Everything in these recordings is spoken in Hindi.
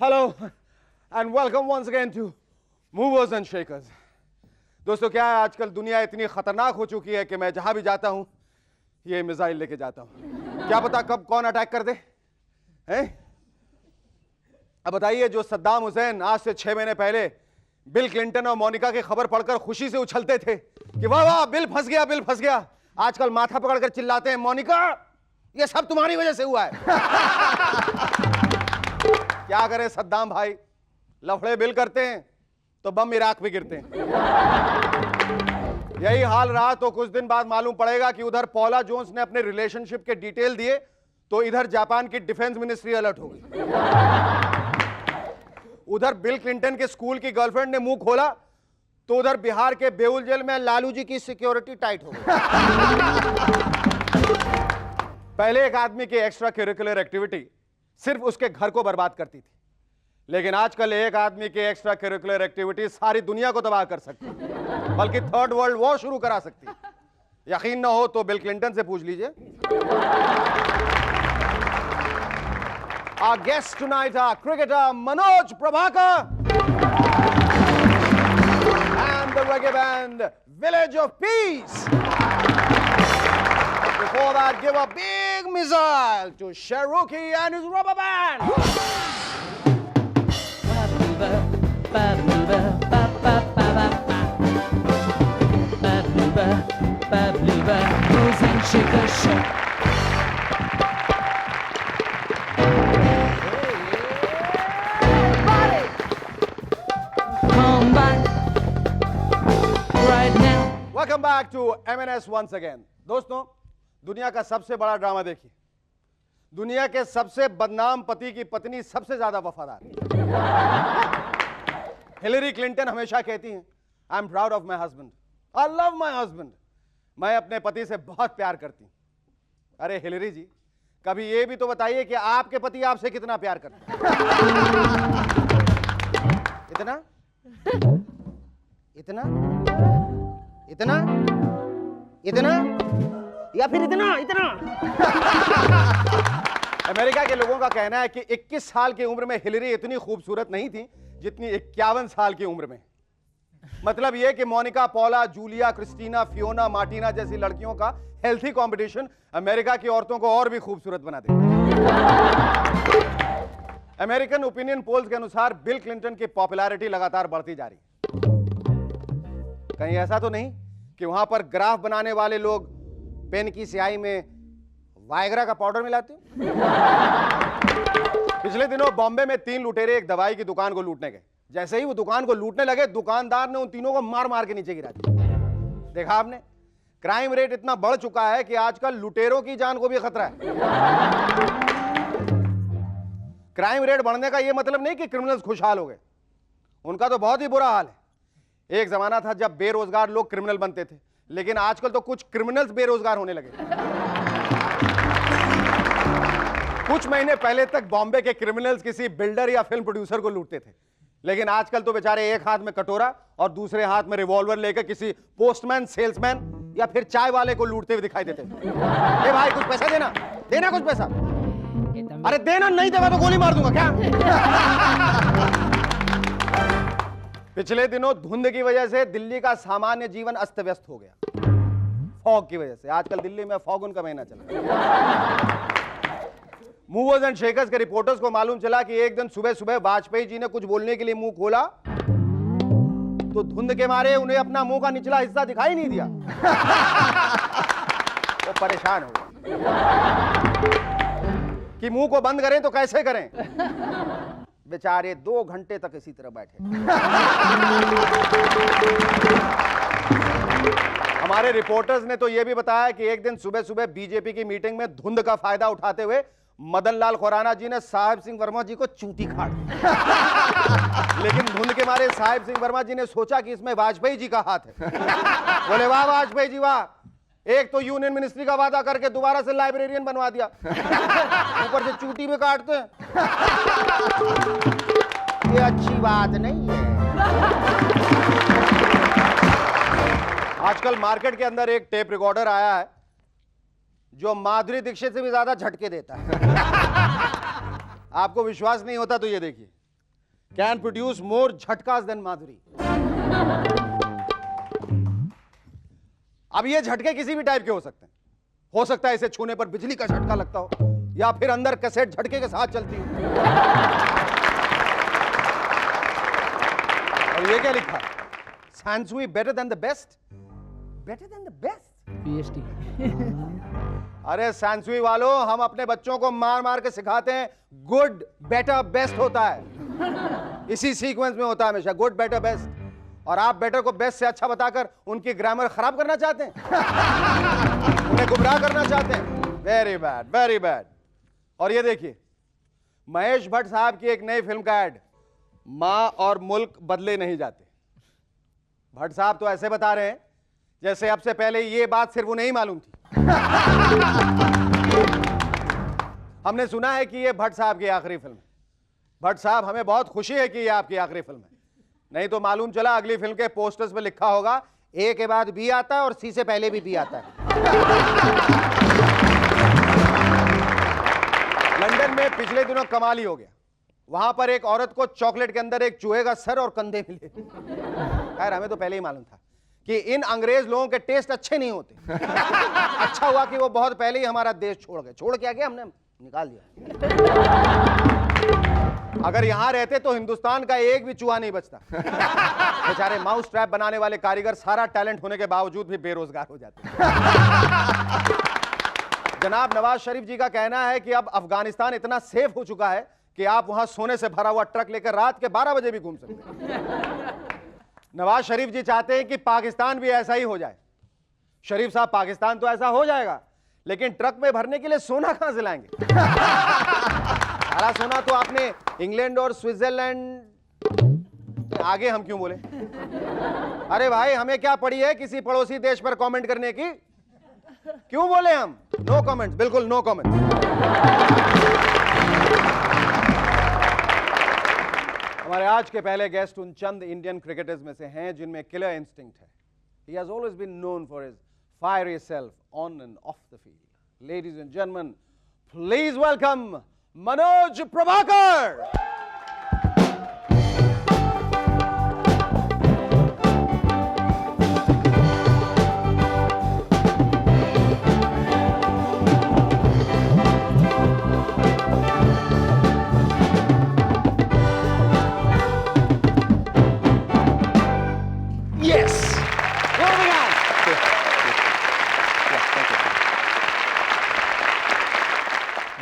Hello and welcome once again to movers and shakers. दोस्तों, क्या है, आजकल दुनिया इतनी खतरनाक हो चुकी है कि मैं जहां भी जाता हूं ये मिसाइल लेके जाता हूं। क्या पता कब कौन अटैक कर दे हैं? अब बताइए, जो सद्दाम हुसैन आज से 6 महीने पहले बिल क्लिंटन और मोनिका की खबर पढ़कर खुशी से उछलते थे कि वाह वाह बिल फंस गया, बिल फंस गया, आजकल माथा पकड़कर चिल्लाते हैं, मोनिका ये सब तुम्हारी वजह से हुआ है। क्या करें सद्दाम भाई, लफड़े बिल करते हैं तो बम इराक में गिरते हैं। यही हाल रहा तो कुछ दिन बाद मालूम पड़ेगा कि उधर पॉला जोन्स ने अपने रिलेशनशिप के डिटेल दिए तो इधर जापान की डिफेंस मिनिस्ट्री अलर्ट हो गई। उधर बिल क्लिंटन के स्कूल की गर्लफ्रेंड ने मुंह खोला तो उधर बिहार के बेउल जेल में लालू जी की सिक्योरिटी टाइट हो गई। पहले एक आदमी की एक्स्ट्रा करिकुलर एक्टिविटी सिर्फ उसके घर को बर्बाद करती थी, लेकिन आजकल एक आदमी की एक्स्ट्रा करिकुलर एक्टिविटी सारी दुनिया को तबाह कर सकती है, बल्कि थर्ड वर्ल्ड वॉर शुरू करा सकती है। यकीन ना हो तो बिल क्लिंटन से पूछ लीजिए। Our guest tonight are cricketer Manoj Prabhakar and the reggae band Village of Peace. Before that, give a big missile to Sharuki and his rubber band. Welcome back to MNS once again. दोस्तों, दुनिया का सबसे बड़ा ड्रामा देखिए। दुनिया के सबसे बदनाम पति की पत्नी सबसे ज्यादा वफादार। हिलरी क्लिंटन हमेशा कहती हैं, I am proud of my husband, I love my husband. मैं अपने पति से बहुत प्यार करती हूं। अरे हिलरी जी, कभी ये भी तो बताइए कि आपके पति आपसे कितना प्यार करते हैं? इतना इतना इतना इतना या फिर इतना इतना? अमेरिका के लोगों का कहना है कि 21 साल की उम्र में हिलरी इतनी खूबसूरत नहीं थी जितनी 51 साल की उम्र में। मतलब यह कि Monica, Paula, Julia, Christina, Fiona, Martina जैसी लड़कियों का हेल्थी कंपटीशन अमेरिका की औरतों को और भी खूबसूरत बना देता है। अमेरिकन ओपिनियन पोल्स के अनुसार बिल क्लिंटन की पॉपुलैरिटी लगातार बढ़ती जा रही है। कहीं ऐसा तो नहीं कि वहां पर ग्राफ बनाने वाले लोग पेन की स्याही में वायग्रा का पाउडर मिलाते हो? पिछले दिनों बॉम्बे में 3 लुटेरे एक दवाई की दुकान को लूटने गए। जैसे ही वो दुकान को लूटने लगे, दुकानदार ने उन तीनों को मार मार के नीचे गिरा दिया। देखा आपने, क्राइम रेट इतना बढ़ चुका है कि आजकल लुटेरों की जान को भी खतरा है। क्राइम रेट बढ़ने का यह मतलब नहीं कि क्रिमिनल्स खुशहाल हो गए, उनका तो बहुत ही बुरा हाल है। एक जमाना था जब बेरोजगार लोग क्रिमिनल बनते थे, लेकिन आजकल तो कुछ क्रिमिनल्स बेरोजगार होने लगे। कुछ महीने पहले तक बॉम्बे के क्रिमिनल्स किसी बिल्डर या फिल्म प्रोड्यूसर को लूटते थे, लेकिन आजकल तो बेचारे एक हाथ में कटोरा और दूसरे हाथ में रिवॉल्वर लेकर किसी पोस्टमैन, सेल्समैन या फिर चाय वाले को लूटते हुए दिखाई देते हैं। ए भाई, कुछ पैसा देना, देना कुछ पैसा। अरे देना, नहीं देगा तो गोली मार दूंगा क्या? पिछले दिनों धुंध की वजह से दिल्ली का सामान्य जीवन अस्त व्यस्त हो गया। फॉग की वजह से आजकल दिल्ली में फॉगुन का महीना चल रहा है। मूवर्स एंड शेकर्स के रिपोर्टर्स को मालूम चला कि एक दिन सुबह सुबह वाजपेयी जी ने कुछ बोलने के लिए मुंह खोला तो धुंध के मारे उन्हें अपना मुंह का निचला हिस्सा दिखाई नहीं दिया। वो परेशान हो गए कि मुंह को बंद करें तो कैसे करें। बेचारे 2 घंटे तक इसी तरह बैठे। हमारे रिपोर्टर्स ने तो यह भी बताया कि एक दिन सुबह सुबह बीजेपी की मीटिंग में धुंध का फायदा उठाते हुए मदन लाल खुराना जी ने साहिब सिंह वर्मा जी को चूटी खाड़ दी। लेकिन धुंध के मारे साहिब सिंह वर्मा जी ने सोचा कि इसमें वाजपेयी जी का हाथ है। बोले वाह वाजपेयी जी वाह, एक तो यूनियन मिनिस्ट्री का वादा करके दोबारा से लाइब्रेरियन बनवा दिया, ऊपर से चूटी में काटते हैं। ये अच्छी बात नहीं है। आजकल मार्केट के अंदर एक टेप रिकॉर्डर आया है जो माधुरी दीक्षित से भी ज्यादा झटके देता है। आपको विश्वास नहीं होता तो ये देखिए। can produce more झटकास than माधुरी. अब ये झटके किसी भी टाइप के हो सकते हैं. हो सकता है इसे छूने पर बिजली का झटका लगता हो, या फिर अंदर कैसेट झटके के साथ चलती हो. और ये क्या लिखा? Sansui better than the best? Better than the best? PhD. अरे सैनसुई वालों, हम अपने बच्चों को मार मार के सिखाते हैं गुड बेटर बेस्ट होता है. इसी सीक्वेंस में होता है हमेशा गुड बेटर बेस्ट. और आप बेटर को बेस्ट से अच्छा बताकर उनकी ग्रामर खराब करना चाहते हैं, उन्हें गुमराह करना चाहते हैं. Very bad, very bad. और ये देखिए, महेश भट्ट साहब की एक नई फिल्म का एड, मां और मुल्क बदले नहीं जाते. भट्ट साहब तो ऐसे बता रहे हैं जैसे अब से पहले ये बात सिर्फ उन्हें ही मालूम थी. हमने सुना है कि ये भट्ट साहब की आखिरी फिल्म है. भट्ट साहब, हमें बहुत खुशी है कि ये आपकी आखिरी फिल्म है. नहीं तो मालूम चला अगली फिल्म के पोस्टर्स पे लिखा होगा ए के बाद बी आता है और सी से पहले भी बी आता है. लंदन में पिछले दिनों कमाल ही हो गया. वहां पर एक औरत को चॉकलेट के अंदर एक चूहे का सर और कंधे मिले. खैर, हमें तो पहले ही मालूम था कि इन अंग्रेज लोगों के टेस्ट अच्छे नहीं होते. अच्छा हुआ कि वो बहुत पहले ही हमारा देश छोड़ गए. छोड़ के आगे हमने निकाल दिया. अगर यहां रहते तो हिंदुस्तान का एक भी चूहा नहीं बचता. बेचारे माउस ट्रैप बनाने वाले कारीगर सारा टैलेंट होने के बावजूद भी बेरोजगार हो जाते. जनाब नवाज शरीफ जी का कहना है कि अब अफगानिस्तान इतना सेफ हो चुका है कि आप वहां सोने से भरा हुआ ट्रक लेकर रात के 12 बजे भी घूम सकते हैं. नवाज शरीफ जी चाहते हैं कि पाकिस्तान भी ऐसा ही हो जाए. शरीफ साहब, पाकिस्तान तो ऐसा हो जाएगा, लेकिन ट्रक में भरने के लिए सोना कहां से लाएंगे? सारा सोना तो आपने इंग्लैंड और स्विट्जरलैंड. आगे हम क्यों बोले? अरे भाई, हमें क्या पड़ी है किसी पड़ोसी देश पर कमेंट करने की? क्यों बोले हम? नो कमेंट्स, बिल्कुल नो कमेंट. हमारे आज के पहले गेस्ट उन चंद इंडियन क्रिकेटर्स में से हैं जिनमें किलर इंस्टिंक्ट है. He has always been known for his fiery self on and off the field. Ladies and gentlemen, please welcome Manoj Prabhakar.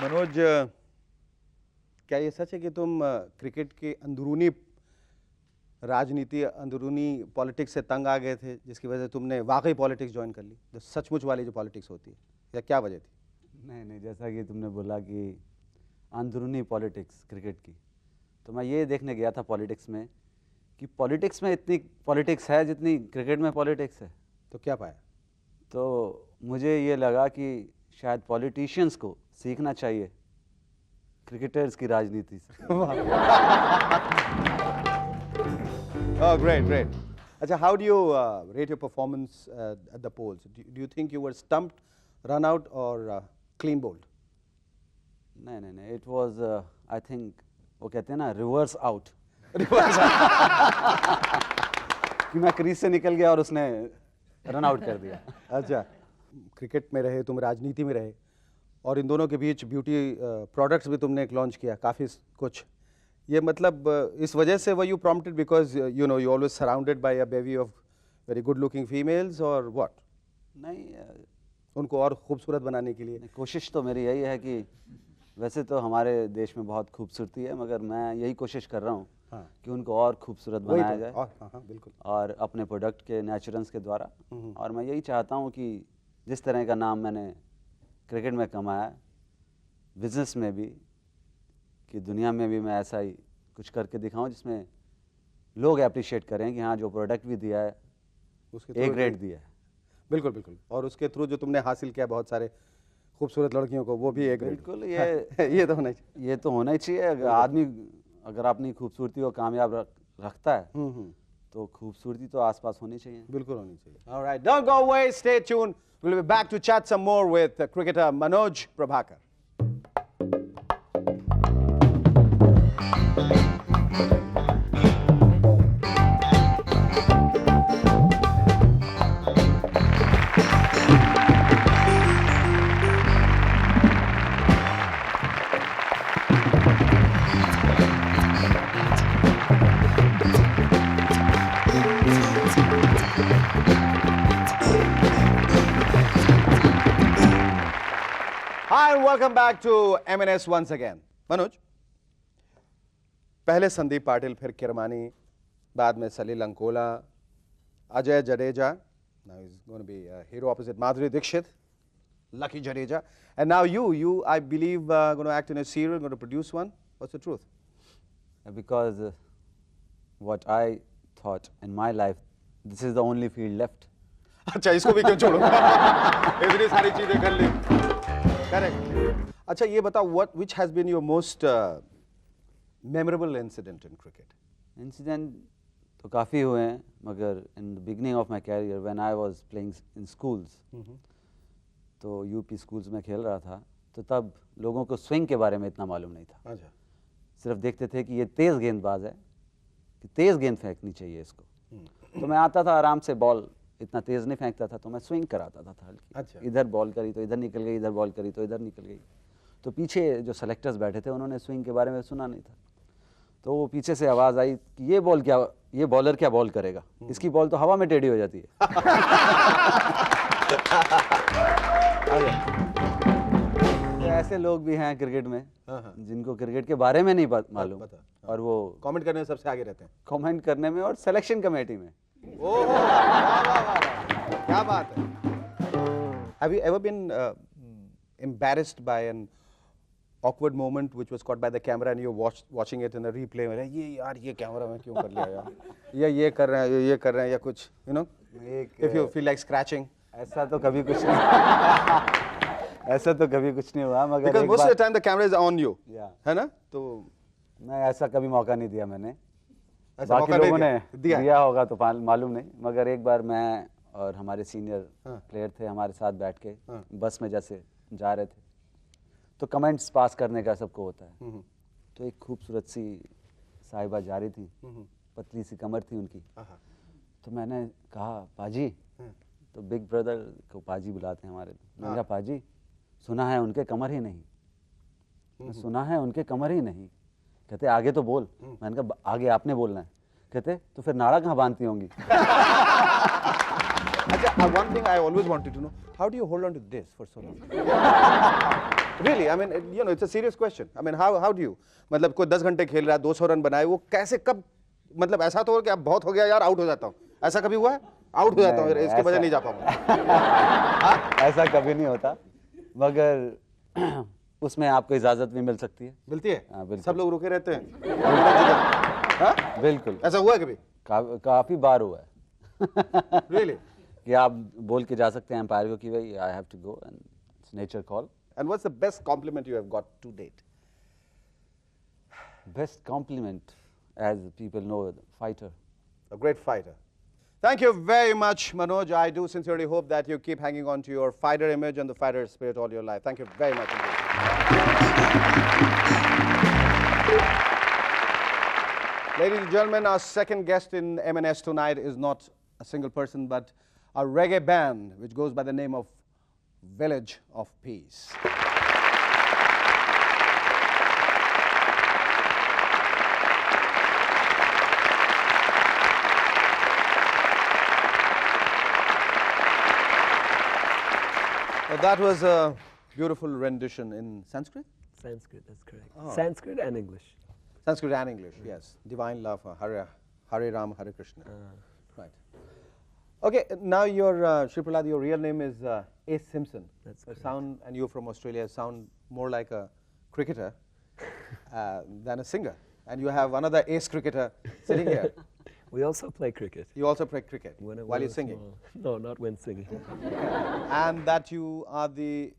Manoj, क्या ये सच है कि तुम क्रिकेट की अंदरूनी राजनीति, अंदरूनी पॉलिटिक्स से तंग आ गए थे, जिसकी वजह से तुमने वाकई पॉलिटिक्स ज्वाइन कर ली, जो सचमुच वाली जो पॉलिटिक्स होती है, या क्या वजह थी? नहीं, जैसा कि तुमने बोला कि अंदरूनी पॉलिटिक्स क्रिकेट की, तो मैं ये देखने गया था पॉलिटिक्स में कि पॉलिटिक्स में इतनी पॉलिटिक्स है जितनी क्रिकेट में पॉलिटिक्स है. तो क्या पाया? तो मुझे ये लगा कि शायद पॉलिटिशियंस को सीखना चाहिए क्रिकेटर्स की राजनीति से. Oh, great, great. अच्छा, how do you rate your performance at the polls? Do you think you were stumped, run out, or clean bowled? नहीं, it was I think वो कहते हैं ना reverse out. Reverse out. कि मैं क्रीज से निकल गया और उसने रन आउट कर दिया. अच्छा, क्रिकेट में रहे तुम, राजनीति में रहे, और इन दोनों के बीच ब्यूटी प्रोडक्ट्स भी तुमने एक लॉन्च किया, काफ़ी कुछ. ये मतलब इस वजह से were you prompted because you know you always surrounded by a bevy of very good looking females, और व्हाट? नहीं, उनको और खूबसूरत बनाने के लिए. कोशिश तो मेरी यही है कि वैसे तो हमारे देश में बहुत खूबसूरती है, मगर मैं यही कोशिश कर रहा हूँ कि उनको और खूबसूरत बनाया जाए. हाँ, बिल्कुल. और अपने प्रोडक्ट के नेचुरेंस के द्वारा. और मैं यही चाहता हूँ कि जिस तरह का नाम मैंने क्रिकेट में कमाया, बिजनेस में भी, कि दुनिया में भी मैं ऐसा ही कुछ करके दिखाऊं जिसमें लोग अप्रिशिएट करें कि हाँ, जो प्रोडक्ट भी दिया है उसके ए ग्रेड दिया है. बिल्कुल बिल्कुल. और उसके थ्रू जो तुमने हासिल किया बहुत सारे खूबसूरत लड़कियों को, वो भी ए ग्रेड. बिल्कुल. ये तो होना चाहिए. ये तो होना ही चाहिए. आदमी अगर अपनी खूबसूरती को कामयाब रखता है तो खूबसूरती तो आसपास होनी चाहिए. बिल्कुल होनी चाहिए. All right, don't go away, stay tuned. We'll be back to chat some more with cricketer Manoj Prabhakar. Hi and welcome back to M&S once again. Manoj, पहले संदीप पाटिल, फिर किरमानी, बाद में सलील Ankola, Ajay Jadeja. Now he's going to be a hero opposite Madhuri Dixit, Lucky Jadeja, and now you, I believe, going to act in a serial, going to produce one. What's the truth? Because what I thought in my life, this is the only field left. अच्छा इसको भी क्यों छोड़ो? इतनी सारी चीजें कर ली. Correct. अच्छा ये बताओ, which has been your most memorable incident in cricket? Incident तो काफ़ी हुए हैं, मगर in the beginning of my career when I was playing in schools, तो यूपी स्कूल्स में खेल रहा था, तो तब लोगों को स्विंग के बारे में इतना मालूम नहीं था. अच्छा. सिर्फ देखते थे कि ये तेज़ गेंदबाज है, कि तेज़ गेंद फेंकनी चाहिए इसको. तो मैं आता था आराम से, बॉल इतना तेज़ नहीं फेंकता था, तो मैं स्विंग कराता था हल्की. अच्छा. इधर बॉल करी तो इधर निकल गई, इधर बॉल करी तो इधर निकल गई. तो पीछे जो सेलेक्टर्स बैठे थे उन्होंने स्विंग के बारे में सुना नहीं था. तो वो पीछे से आवाज़ आई कि ये बॉलर क्या बॉल करेगा, इसकी बॉल तो हवा में टेढ़ी हो जाती है. तो ऐसे लोग भी हैं क्रिकेट में जिनको क्रिकेट के बारे में नहीं मालूम, और वो कमेंट करने में सबसे आगे रहते हैं. कमेंट करने में और सिलेक्शन कमेटी में. ओह, वाह, वाह, वाह, क्या बात है. Have you ever been embarrassed by an awkward moment which was caught by the camera and you're watching it in a replay? ये यार ये कैमरा में क्यों कर लिया यार, या ये कर रहे हैं, ये कर रहे हैं, या कुछ, you know, if you feel like scratching. ऐसा तो कभी कुछ नहीं ऐसा तो कभी कुछ नहीं हुआ, मगर Because most of the time the camera is on you, है ना? तो मैं ऐसा कभी मौका नहीं दिया मैंने. ऐसा बाकी मौका नहीं लोगों ने दिया होगा तो मालूम नहीं, मगर एक बार मैं और हमारे सीनियर प्लेयर थे हमारे साथ बैठ के बस में जैसे जा रहे थे, तो कमेंट्स पास करने का सबको होता है. तो एक खूबसूरत सी साहिबा जा रही थी, पतली सी कमर थी उनकी. तो मैंने कहा पाजी, तो बिग ब्रदर को पाजी बुलाते हैं हमारे. मैंने कहा पाजी, सुना है उनके कमर ही नहीं. सुना है उनके कमर ही नहीं. कहते आगे तो बोल. मैंने कहा आगे आपने बोलना है. कहते तो फिर नाड़ा कहाँ बांधती होंगी. अच्छा, one thing I always wanted to know, how do you hold on to this for so long? Really, I mean, you know, it's a serious question. I mean, how do you, मतलब कोई 10 घंटे खेल रहा है, 200 रन बनाए, वो कैसे, कब, मतलब ऐसा तो हो कि अब बहुत हो गया यार, आउट हो जाता हूँ, ऐसा कभी हुआ है? आउट हो जाता हूँ, इसके वजह नहीं जा पाऊंगा. ऐसा कभी नहीं होता, मगर उसमें आपको इजाजत भी मिल सकती है. मिलती है? हाँ, बिल्कुल. सब लोग रुके रहते हैं. बिल्कुल. ऐसा हुआ है कभी? काफी बार हुआ है. Really? कि आप बोल के जा सकते हैं एम्पायर को कि भाई I have to go and it's nature call. And what's the best compliment you have got to date? Best compliment, as people know, fighter. A great fighter. Thank you very much, Manoj. I do sincerely hope that you keep hanging on to your fighter image and the fighter spirit all your life. Thank you very much indeed. Ladies and gentlemen, our second guest in M&S tonight is not a single person, but a reggae band which goes by the name of Village of Peace. Well, that was a beautiful rendition in Sanskrit? Sanskrit, that's correct. Sanskrit and English. Sanskrit and English, yes. Divine love, Hare Ram, Hare Krishna. Right. Okay, now your Shri Prahlad, your real name is Ace Simpson. That's You correct. sound, and you're from Australia, sound more like a cricketer than a singer. And you have another ace cricketer sitting here. We also play cricket. You also play cricket When I while you're was singing. small. No, not when singing. And that you are the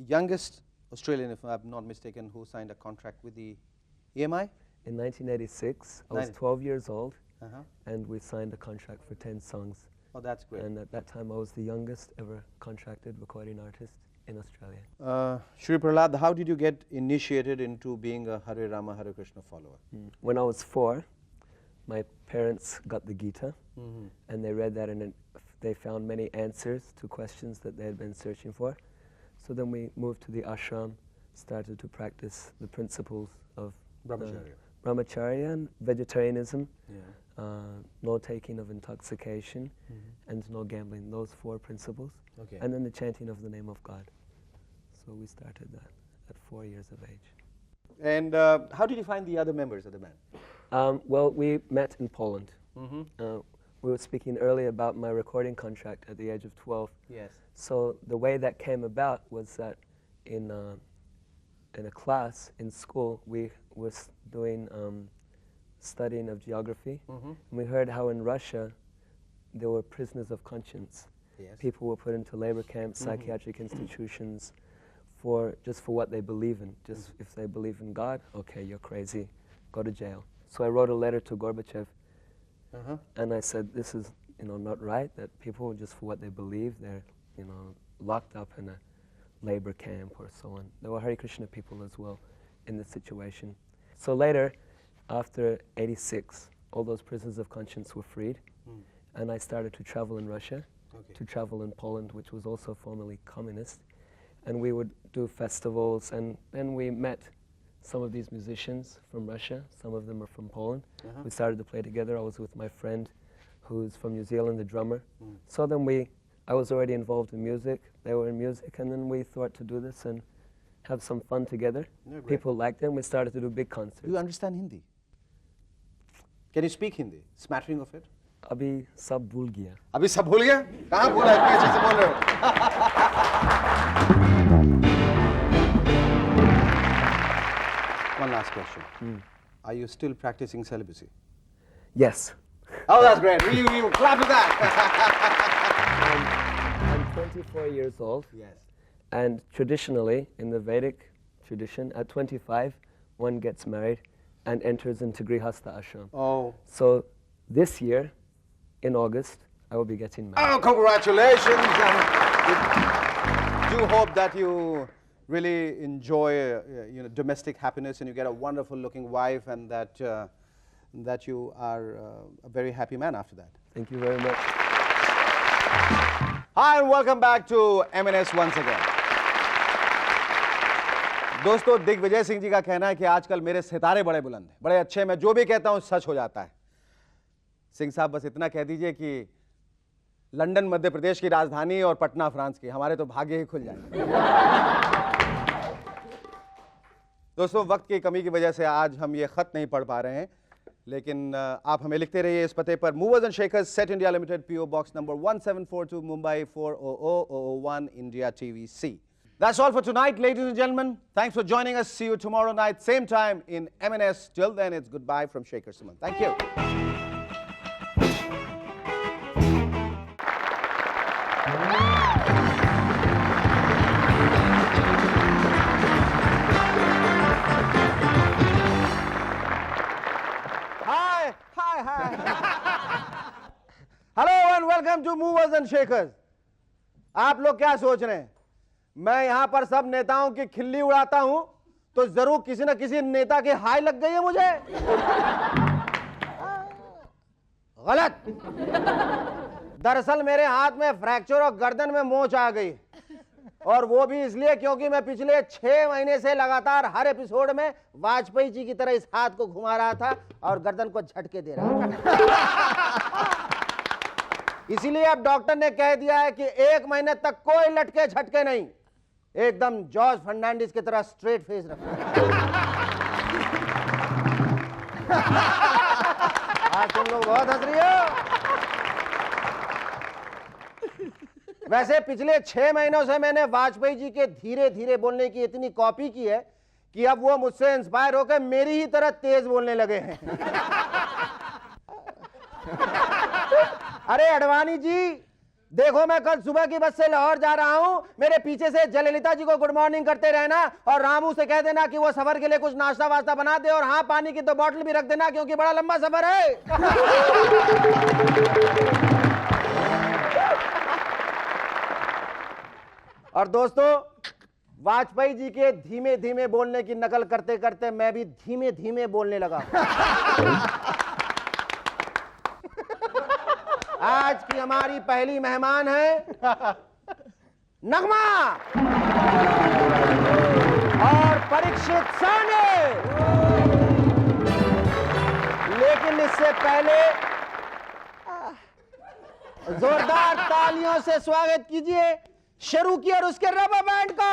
youngest Australian, if I'm not mistaken, who signed a contract with the EMI? In 1986, I was 90. 12 years old, Uh-huh. and we signed a contract for 10 songs. Oh, that's great. And at that time, I was the youngest ever contracted recording artist in Australia. Shri Prahlad, how did you get initiated into being a Hare Rama, Hare Krishna follower? When I was 4, my parents got the Gita, and they read that, and they found many answers to questions that they had been searching for. So then we moved to the ashram, started to practice the principles of Brahmacharya. Brahmacharya and vegetarianism, no taking of intoxication, and no gambling. Those 4 principles. Okay. And then the chanting of the name of God. So we started that at 4 years of age. And how did you find the other members of the band? Well, we met in Poland. We were speaking earlier about my recording contract at the age of 12. Yes. So the way that came about was that in a class in school, we were doing studying of geography. And we heard how in Russia there were prisoners of conscience. Yes. People were put into labor camps, psychiatric institutions, just for what they believe in. Just if they believe in God, okay, you're crazy, go to jail. So I wrote a letter to Gorbachev, and I said, this is not right, that people, just for what they believe, they're locked up in a labor camp or so on. There were Hare Krishna people as well in this situation. So later, after '86, all those prisoners of conscience were freed, and I started to travel in Russia, to travel in Poland, which was also formerly communist, and we would do festivals, and then we met some of these musicians from Russia. Some of them are from Poland. We started to play together. I was with my friend who's from New Zealand, the drummer. So then I was already involved in music, they were in music, and then we thought to do this and have some fun together. People liked it, and we started to do big concerts. Do you understand Hindi? Can you speak Hindi? Smattering of it? Abhi sab bhul gaya. अभी सब भूल गया? कहाँ भूला? इतनी अच्छे से बोल रहे हो? One last question. Are you still practicing celibacy? Yes. Oh, that's great. We clap for that. I'm 24 years old. Yes. And traditionally, in the Vedic tradition, at 25, one gets married and enters into Grihastha ashram. Oh. So this year, in August, I will be getting married. Oh, congratulations. And we do hope that you really enjoy domestic happiness and you get a wonderful looking wife, and that you are a very happy man after that. Thank you very much. Hi and welcome back to M&S once again. दोस्तों, दिग्विजय सिंह जी का कहना है कि आजकल मेरे सितारे बड़े बुलंद हैं, बड़े अच्छे, मैं जो भी कहता हूं सच हो जाता है। सिंह साहब बस इतना कह दीजिए कि लंदन मध्य प्रदेश की राजधानी और पटना फ्रांस की, हमारे तो भाग्य ही खुल जाएंगे। दोस्तों, वक्त की कमी की वजह से आज हम ये खत नहीं पढ़ पा रहे हैं, लेकिन आप हमें लिखते रहिए इस पते पर, movers and shakers, set India limited, PO Box number 1742, Mumbai 400001, India TVC. That's all for tonight, ladies and gentlemen. Thanks for joining us. See you tomorrow night, same time in M&S. Till then, it's goodbye from Shekhar Suman. Thank you. Hi. Hello and welcome to Movers and Shakers. आप लोग क्या सोच रहे हैं? मैं यहां पर सब नेताओं की खिल्ली उड़ाता हूं, तो जरूर किसी न किसी नेता की हाय लग गई है मुझे। गलत। दरअसल मेरे हाथ में फ्रैक्चर और गर्दन में मोच आ गई, और वो भी इसलिए क्योंकि मैं पिछले 6 महीने से लगातार हर एपिसोड में वाजपेयी जी की तरह इस हाथ को घुमा रहा था और गर्दन को झटके दे रहा था। इसीलिए अब डॉक्टर ने कह दिया है कि 1 महीने तक कोई लटके झटके नहीं, एकदम जॉर्ज फर्नांडिस की तरह स्ट्रेट फेस रखना। आज तुम लोग बहुत हंस रही हो। वैसे पिछले 6 महीनों से मैंने वाजपेयी जी के धीरे धीरे बोलने की इतनी कॉपी की है कि अब वो मुझसे इंस्पायर होकर मेरी ही तरह तेज बोलने लगे हैं। अरे अडवाणी जी, देखो मैं कल सुबह की बस से लाहौर जा रहा हूं, मेरे पीछे से जयललिता जी को गुड मॉर्निंग करते रहना, और रामू से कह देना कि वो सफर के लिए कुछ नाश्ता वास्ता बना दे, और हाँ, पानी की 2 बॉटल भी रख देना क्योंकि बड़ा लंबा सफर है। और दोस्तों, वाजपेयी जी के धीमे धीमे बोलने की नकल करते करते मैं भी धीमे धीमे बोलने लगा। आज की हमारी पहली मेहमान है नगमा और परीक्षित साने। लेकिन इससे पहले जोरदार तालियों से स्वागत कीजिए शुरू किया और उसके रबर बैंड का।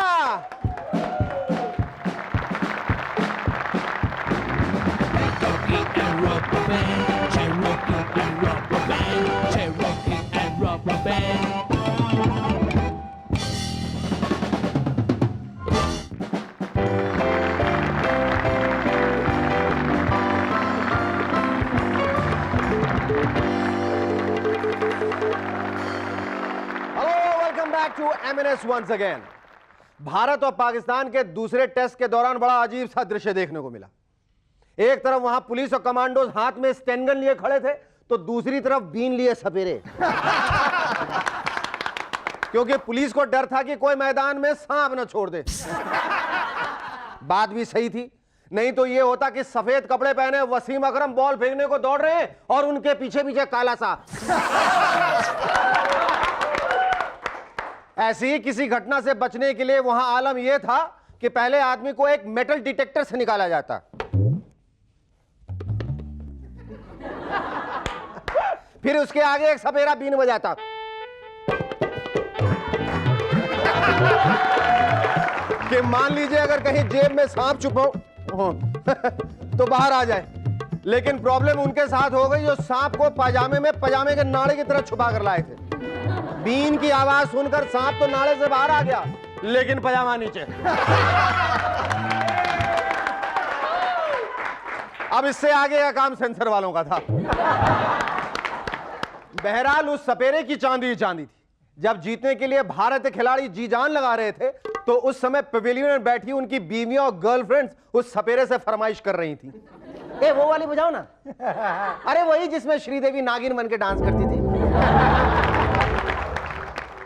Eminence once again. भारत और पाकिस्तान के दूसरे टेस्ट के दौरान बड़ा अजीब सा दृश्य देखने को मिला। एक तरफ वहां पुलिस और कमांडोज हाथ में स्टेनगन लिए खड़े थे, तो दूसरी तरफ बीन लिए सपेरे। क्योंकि पुलिस को डर था कि कोई मैदान में सांप न छोड़ दे। बात भी सही थी, नहीं तो यह होता कि सफेद कपड़े पहने वसीम अकरम बॉल फेंकने को दौड़ रहे हैं और उनके पीछे पीछे काला सांप। ऐसी ही किसी घटना से बचने के लिए वहां आलम यह था कि पहले आदमी को एक मेटल डिटेक्टर से निकाला जाता, फिर उसके आगे एक सपेरा बीन बजाता, कि मान लीजिए अगर कहीं जेब में सांप छुपा तो बाहर आ जाए। लेकिन प्रॉब्लम उनके साथ हो गई जो सांप को पजामे के नाड़े की तरह छुपा कर लाए थे। बीन की आवाज सुनकर सांप तो नाड़े से बाहर आ गया, लेकिन पजामा नीचे। अब इससे आगे का काम सेंसर वालों का था। बहरहाल उस सपेरे की चांदी थी। जब जीतने के लिए भारत के खिलाड़ी जी जान लगा रहे थे, तो उस समय पवेलियन में बैठी उनकी बीवियां और गर्लफ्रेंड्स उस सपेरे से फरमाइश कर रही थी, ए वो वाली बजाओ ना। अरे वही जिसमें श्रीदेवी नागिन बन के डांस करती थी।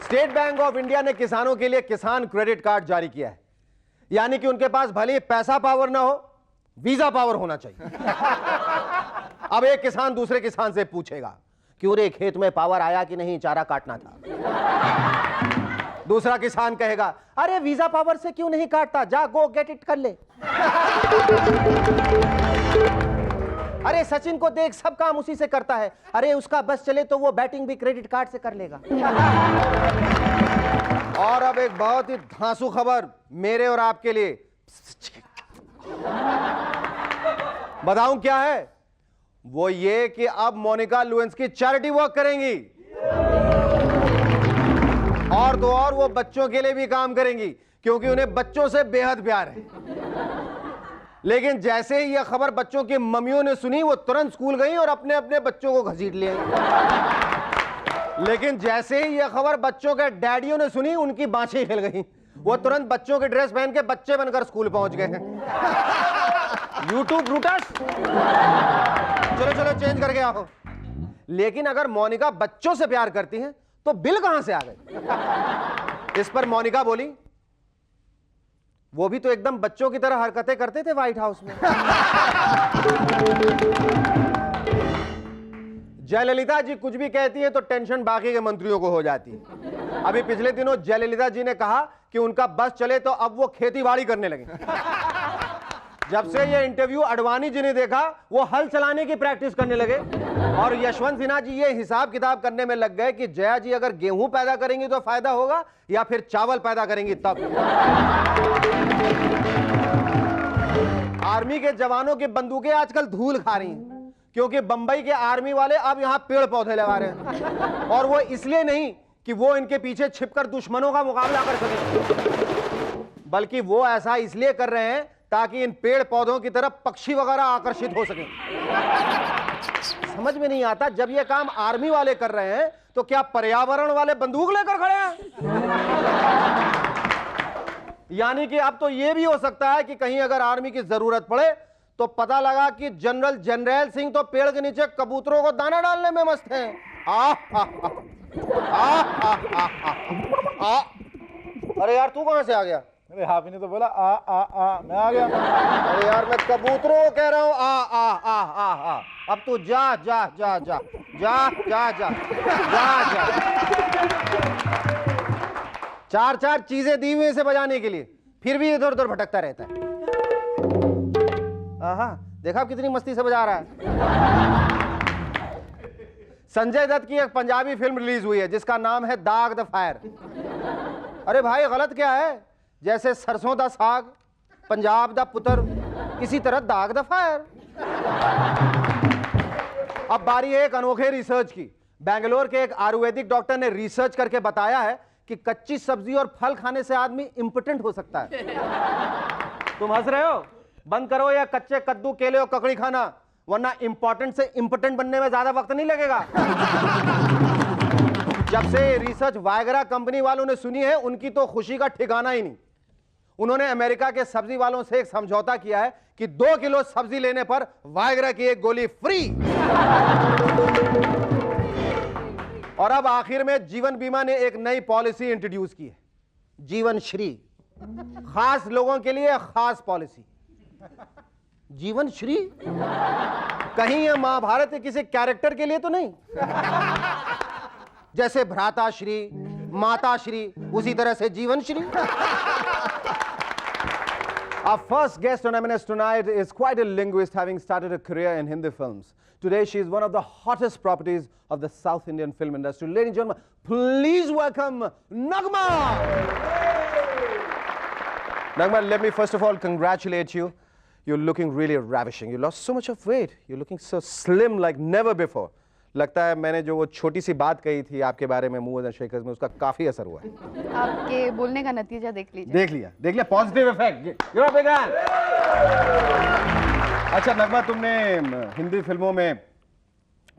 स्टेट बैंक ऑफ इंडिया ने किसानों के लिए किसान क्रेडिट कार्ड जारी किया है। यानी कि उनके पास भले ही पैसा पावर ना हो, वीजा पावर होना चाहिए। अब एक किसान दूसरे किसान से पूछेगा, क्यों रे खेत में पावर आया कि नहीं, चारा काटना था। दूसरा किसान कहेगा, अरे वीजा पावर से क्यों नहीं काटता, जा गो गेट इट कर ले। अरे सचिन को देख, सब काम उसी से करता है। अरे उसका बस चले तो वो बैटिंग भी क्रेडिट कार्ड से कर लेगा। और अब एक बहुत ही धांसू खबर मेरे और आपके लिए। बताऊं क्या है? वो ये कि अब मोनिका लुएंस्की चैरिटी वर्क करेंगी, और तो और वो बच्चों के लिए भी काम करेंगी, क्योंकि उन्हें बच्चों से बेहद प्यार है। लेकिन जैसे ही यह खबर बच्चों की मम्मियों ने सुनी, वो तुरंत स्कूल गई और अपने अपने बच्चों को घसीट लिए। लेकिन जैसे ही यह खबर बच्चों के डैडियों ने सुनी, उनकी बाँछें हिल गई। वो तुरंत बच्चों की ड्रेस पहन के बच्चे बनकर स्कूल पहुंच गए। यूट्यूब ब्रूटस, चलो चलो चेंज करके आओ। लेकिन अगर मोनिका बच्चों से प्यार करती हैं, तो बिल कहां से आ गए? इस पर मोनिका बोली, वो भी तो एकदम बच्चों की तरह हरकतें करते थे व्हाइट हाउस में। जयललिता जी कुछ भी कहती है तो टेंशन बाकी के मंत्रियों को हो जाती है। अभी पिछले दिनों जयललिता जी ने कहा कि उनका बस चले तो अब वो खेती बाड़ी करने लगे। जब से ये इंटरव्यू अडवाणी जी ने देखा, वो हल चलाने की प्रैक्टिस करने लगे। और यशवंत सिन्हा जी ये हिसाब किताब करने में लग गए कि जया जी अगर गेहूं पैदा करेंगी तो फायदा होगा, या फिर चावल पैदा करेंगी तब। आर्मी के जवानों की बंदूकें आजकल धूल खा रही हैं, क्योंकि बंबई के आर्मी वाले अब यहां पेड़ पौधे लगा रहे हैं। और वो इसलिए नहीं कि वो इनके पीछे छिपकर दुश्मनों का मुकाबला कर सके, बल्कि वो ऐसा इसलिए कर रहे हैं ताकि इन पेड़ पौधों की तरफ पक्षी वगैरह आकर्षित हो सके। समझ में नहीं आता, जब ये काम आर्मी वाले कर रहे हैं तो क्या पर्यावरण वाले बंदूक लेकर खड़े हैं? यानी कि अब तो ये भी हो सकता है कि कहीं अगर आर्मी की जरूरत पड़े तो पता लगा कि जनरल जर्नैल सिंह तो पेड़ के नीचे कबूतरों को दाना डालने में मस्त हैं। अरे यार तू कहां से आ गया? अरे हाफी ने तो बोला आ मैं आ गया। अरे यार मैं कबूतरों को कह रहा हूँ आ। अब तू जा जा जा जा जा जा जा जा जा। चार चार चीजें दी हुई से बजाने के लिए, फिर भी इधर उधर भटकता रहता है। आहा, देखा कितनी मस्ती से बजा रहा है। संजय दत्त की एक पंजाबी फिल्म रिलीज हुई है जिसका नाम है दाग द फायर। अरे भाई गलत क्या है? जैसे सरसों दा साग, पंजाब दा पुत्र, इसी तरह दाग द फायर। अब बारी है एक अनोखे रिसर्च की। बेंगलोर के एक आयुर्वेदिक डॉक्टर ने रिसर्च करके बताया है कि कच्ची सब्जी और फल खाने से आदमी इंपोर्टेंट हो सकता है। तुम हंस रहे हो? बंद करो या कच्चे कद्दू, केले और ककड़ी खाना, वरना इंपॉर्टेंट से इंपोर्टेंट बनने में ज्यादा वक्त नहीं लगेगा। जब से रिसर्च वायगरा कंपनी वालों ने सुनी है, उनकी तो खुशी का ठिकाना ही नहीं। उन्होंने अमेरिका के सब्जी वालों से एक समझौता किया है कि 2 किलो सब्जी लेने पर वायगरा की एक गोली फ्री। और अब आखिर में जीवन बीमा ने एक नई पॉलिसी इंट्रोड्यूस की है, जीवन श्री। खास लोगों के लिए खास पॉलिसी, जीवन श्री। कहीं यह महाभारत के किसी कैरेक्टर के लिए तो नहीं? जैसे भ्राता श्री, माता श्री, उसी तरह से जीवन Shri. Our first guest on M&S tonight is quite a linguist, having started a career in Hindi films. Today, she is one of the hottest properties of the South Indian film industry. Ladies and gentlemen, please welcome Nagma. Nagma, let me first of all congratulate you. You're looking really ravishing. You lost so much of weight. You're looking so slim like never before. लगता है मैंने जो वो छोटी सी बात कही थी आपके बारे में मूवर्स एंड शेकर्स में, उसका काफी असर हुआ है। आपके बोलने का नतीजा देख लीजिए। देख लिया पॉजिटिव इफेक्ट। अच्छा नगमा, तुमने हिंदी फिल्मों में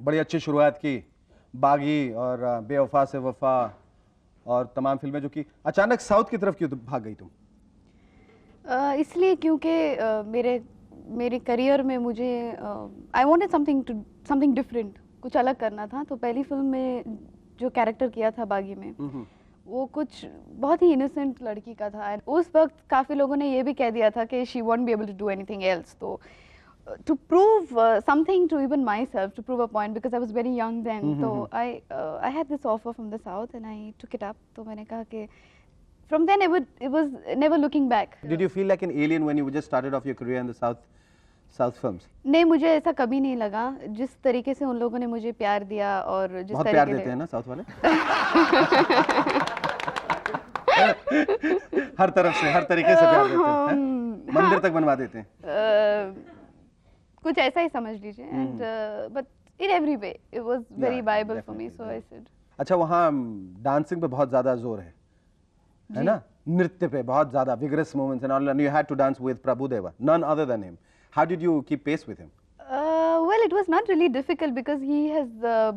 बड़ी अच्छी शुरुआत की, बागी और बेवफा से वफा और तमाम फिल्में जो की। अचानक साउथ की तरफ क्यों भाग गई तुम? इसलिए क्योंकि मेरे करियर में मुझे आई वांटेड समथिंग डिफरेंट, कुछ अलग करना था। तो पहली फिल्म में जो कैरेक्टर किया था बागी में, वो कुछ बहुत ही इनोसेंट लड़की का था। उस वक्त काफ़ी लोगों ने ये भी कह दिया था कि she won't be able to do anything else. तो to prove something to even myself, to prove a point, because I was very young then. So I had this offer from the South and I took it up. तो मैंने कहा कि from then it was never looking back. Did you feel like an alien when you just started off your career in the South films? नहीं, मुझे ऐसा कभी नहीं लगा। जिस तरीके से उन लोगों ने मुझे प्यार दिया और जिस बहुत तरीके प्यार देते हैं ना साउथ वाले। हर तरफ से, हर तरीके से प्यार देते हैं, मंदिर तक बनवा देते हैं। कुछ ऐसा ही समझ लीजिए। And but in every way it was very viable for me, so I said. अच्छा, वहाँ डांसिंग पे बहुत ज्यादा जोर है ना? नृत्य पे बहुत ज्यादा vigorous movements and all, and you had to dance with Prabhudeva, none other than him. How did you keep pace with him? Well, it was not really difficult because he has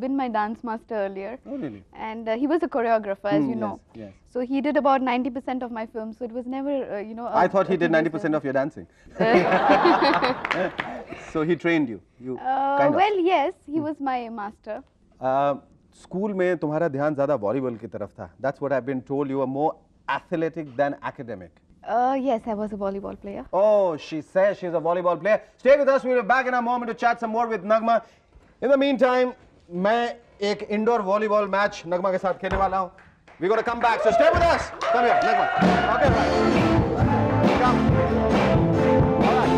been my dance master earlier. Oh, really? And he was a choreographer, as you know. Yes. So he did about 90% of my films. So it was never, I thought he did 90% of your dancing. So he trained you. Kind of. Well, yes, he was my master. School में तुम्हारा ध्यान ज्यादा वॉलीबॉल की तरफ था. That's what I've been told. You were more athletic than academic. Yes, I was a volleyball player. Oh, she says she's a volleyball player. Stay with us. We'll be back in a moment to chat some more with Nagma. In the meantime, मैं एक इंडोर वॉलीबॉल मैच नगमा के साथ खेलने वाला हूँ. We're going to come back. So stay with us. Come here, Nagma. Okay, right. Come. All right.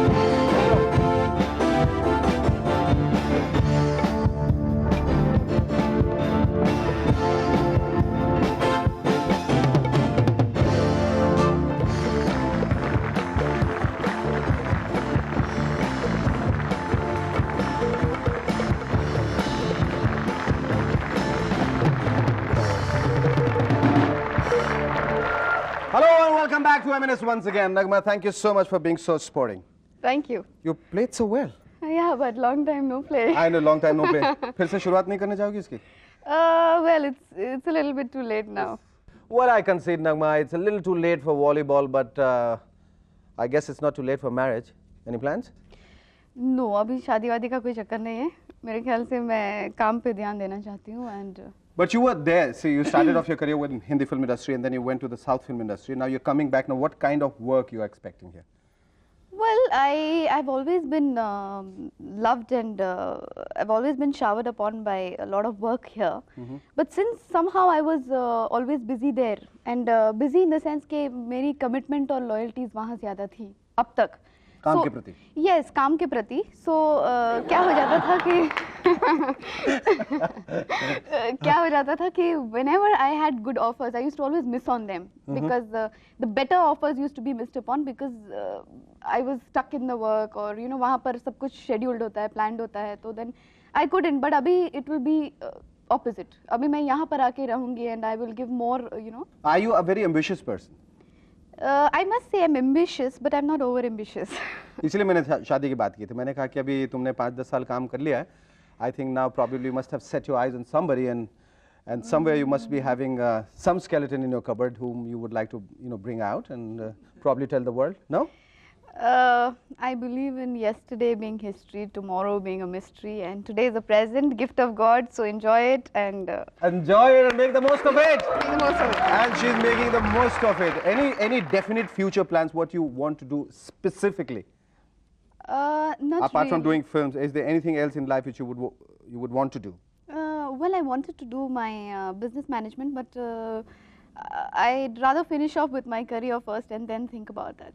Hello and welcome back to M&S once again. Nagma, thank you so much for being so sporting. Thank you. You played so well. Yeah, but long time no play. I know, long time no play. फिर से शुरुआत नहीं करने जाओगी इसकी? Well, it's a little bit too late now. Well, I concede, Nagma. It's a little too late for volleyball, but I guess it's not too late for marriage. Any plans? No, अभी शादी वादी का कोई चक्कर नहीं है। मेरे ख्याल से मैं काम पे ध्यान देना चाहती हूँ and. But you were there. See, you started off your career with Hindi film industry, and then you went to the South film industry. Now you're coming back. Now, what kind of work you are expecting here? Well, I've always been loved and I've always been showered upon by a lot of work here. But since somehow I was always busy there, and busy in the sense कि मेरी commitment और loyalties वहाँ ज़्यादा थी अब तक. काम के प्रति? Yes, काम के प्रति. So क्या हो जाता था कि whenever I had good offers, I used to always miss on them because the better offers used to be missed upon because I was stuck in the work or वहाँ पर सब कुछ scheduled होता है, planned होता है, तो then I couldn't. But अभी it will be opposite. अभी मैं यहाँ पर आके रहूँगी and I will give more, Are you a very ambitious person? I must say I'm ambitious, but I'm not over ambitious. इसलिए मैंने शादी की बात की थी. मैंने कहा कि अभी तुमने 5-10 साल काम कर लिया है. I think now probably you must have set your eyes on somebody and somewhere you must be having some skeleton in your cupboard whom you would like to, bring out and probably tell the world. No? I believe in yesterday being history, tomorrow being a mystery, and today is a present, gift of God. So enjoy it and Enjoy it and make the most of it. make the most of it. And she's making the most of it. Any definite future plans? What you want to do specifically? Not Apart from really. doing films, is there anything else in life which you would want to do? Well, I wanted to do my business management, but I'd rather finish off with my career first and then think about that.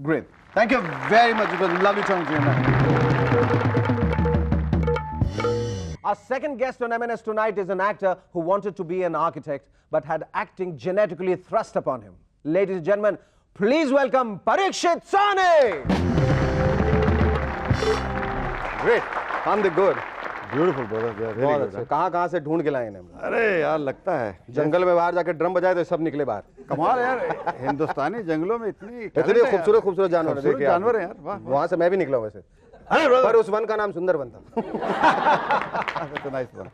Great. Thank you very much. It was lovely talking to you, man. Our second guest on M&S tonight is an actor who wanted to be an architect but had acting genetically thrust upon him. Ladies and gentlemen, please welcome Parikshit Sane. Great. I'm the good. Beautiful brother, बहुत अच्छे। कहाँ से ढूंढ के लाए इन्हें? अरे यार लगता है जंगल में बाहर जाके ड्रम बजाए तो सब निकले बाहर। कमाल है यार, हिंदुस्तानी जंगलों में इतनी इतने खूबसूरत जानवर खूबसूरत देखे जानवर हैं यार, वाह वहाँ से मैं भी निकला हूँ वैसे। अरे ब्रदर, पर उस वन का नाम सुंदरवन था। that's a nice one.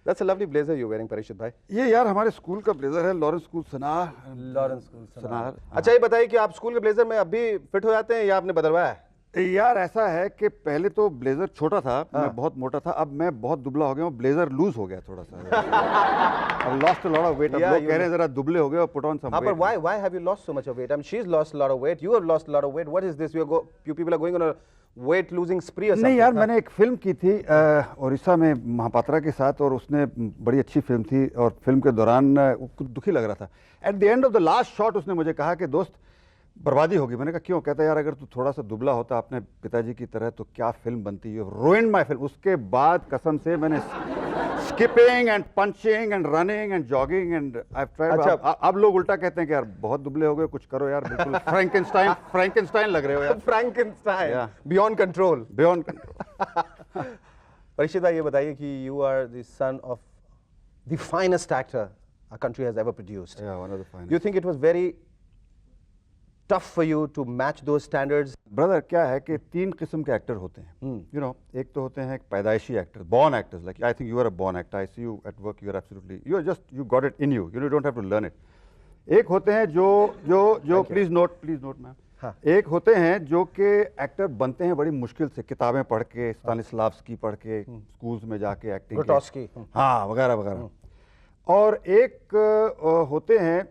That's a lovely blazer you're wearing, Parikshit भाई। ये यार हमारे स्कूल का ब्लेजर है, Lawrence school Sanawar. Lawrence school Sanawar. अच्छा ये बताइए कि आप स्कूल के ब्लेजर में अब भी फिट हो जाते हैं या आपने बदलवाया है? यार ऐसा है कि पहले तो ब्लेजर छोटा था, मैं बहुत मोटा था, अब मैं बहुत दुबला हो गया हूँ, ब्लेजर लूज हो गया थोड़ा सा। I've lost a lot of weight. अब Yeah, लोग you कह रहे हैं जरा दुबले हो गए और put on some हाँ, weight. but why have you lost so much of weight? I mean, she's lost a lot of weight. You have lost a lot of weight. What is this? You people are going on a weight losing spree or something? नहीं यार, मैंने एक फिल्म की थी उड़ीसा में महापात्रा के साथ, और उसने बड़ी अच्छी फिल्म थी, और फिल्म के दौरान कुछ दुखी लग रहा था। At the end of the last shot उसने मुझे कहा कि दोस्त बर्बादी होगी। मैंने कहा क्यों? कहता यार अगर तू थोड़ा सा दुबला होता अपने पिताजी की तरह तो क्या फिल्म बनती है। Ruined my film. उसके बाद कसम से मैंने skipping and punching and running and jogging and I have tried. अच्छा। अब लोग उल्टा कहते हैं कि यार बहुत दुबले हो गए, कुछ करो यार, बिल्कुल फ्रैंकेनस्टाइन लग रहे हो यार। Frankenstein. Yeah. Beyond control. Beyond control. Parikshit भाई ये बताइए कि you are the son of the finest actor our country has ever produced. Yeah, one of the finest. Do you think it was very tough for you to match those standards? Brother क्या है कि तीन किस्म के एक्टर होते हैं, यू नो। एक तो होते हैं पैदाइशी actor, born actors, like I think you are a born actor, I see you at work, you are absolutely, you are just, you got it in you, you don't have to learn it. एक होते हैं जो प्लीज नोट मैम, हाँ। एक होते हैं जो कि एक्टर बनते हैं बड़ी मुश्किल से, किताबें पढ़ के, स्तानिस्लावस्की पढ़ के, स्कूल्स में जाके एक्टिंग, Grotowski, हाँ वगैरह वगैरह। और एक होते हैं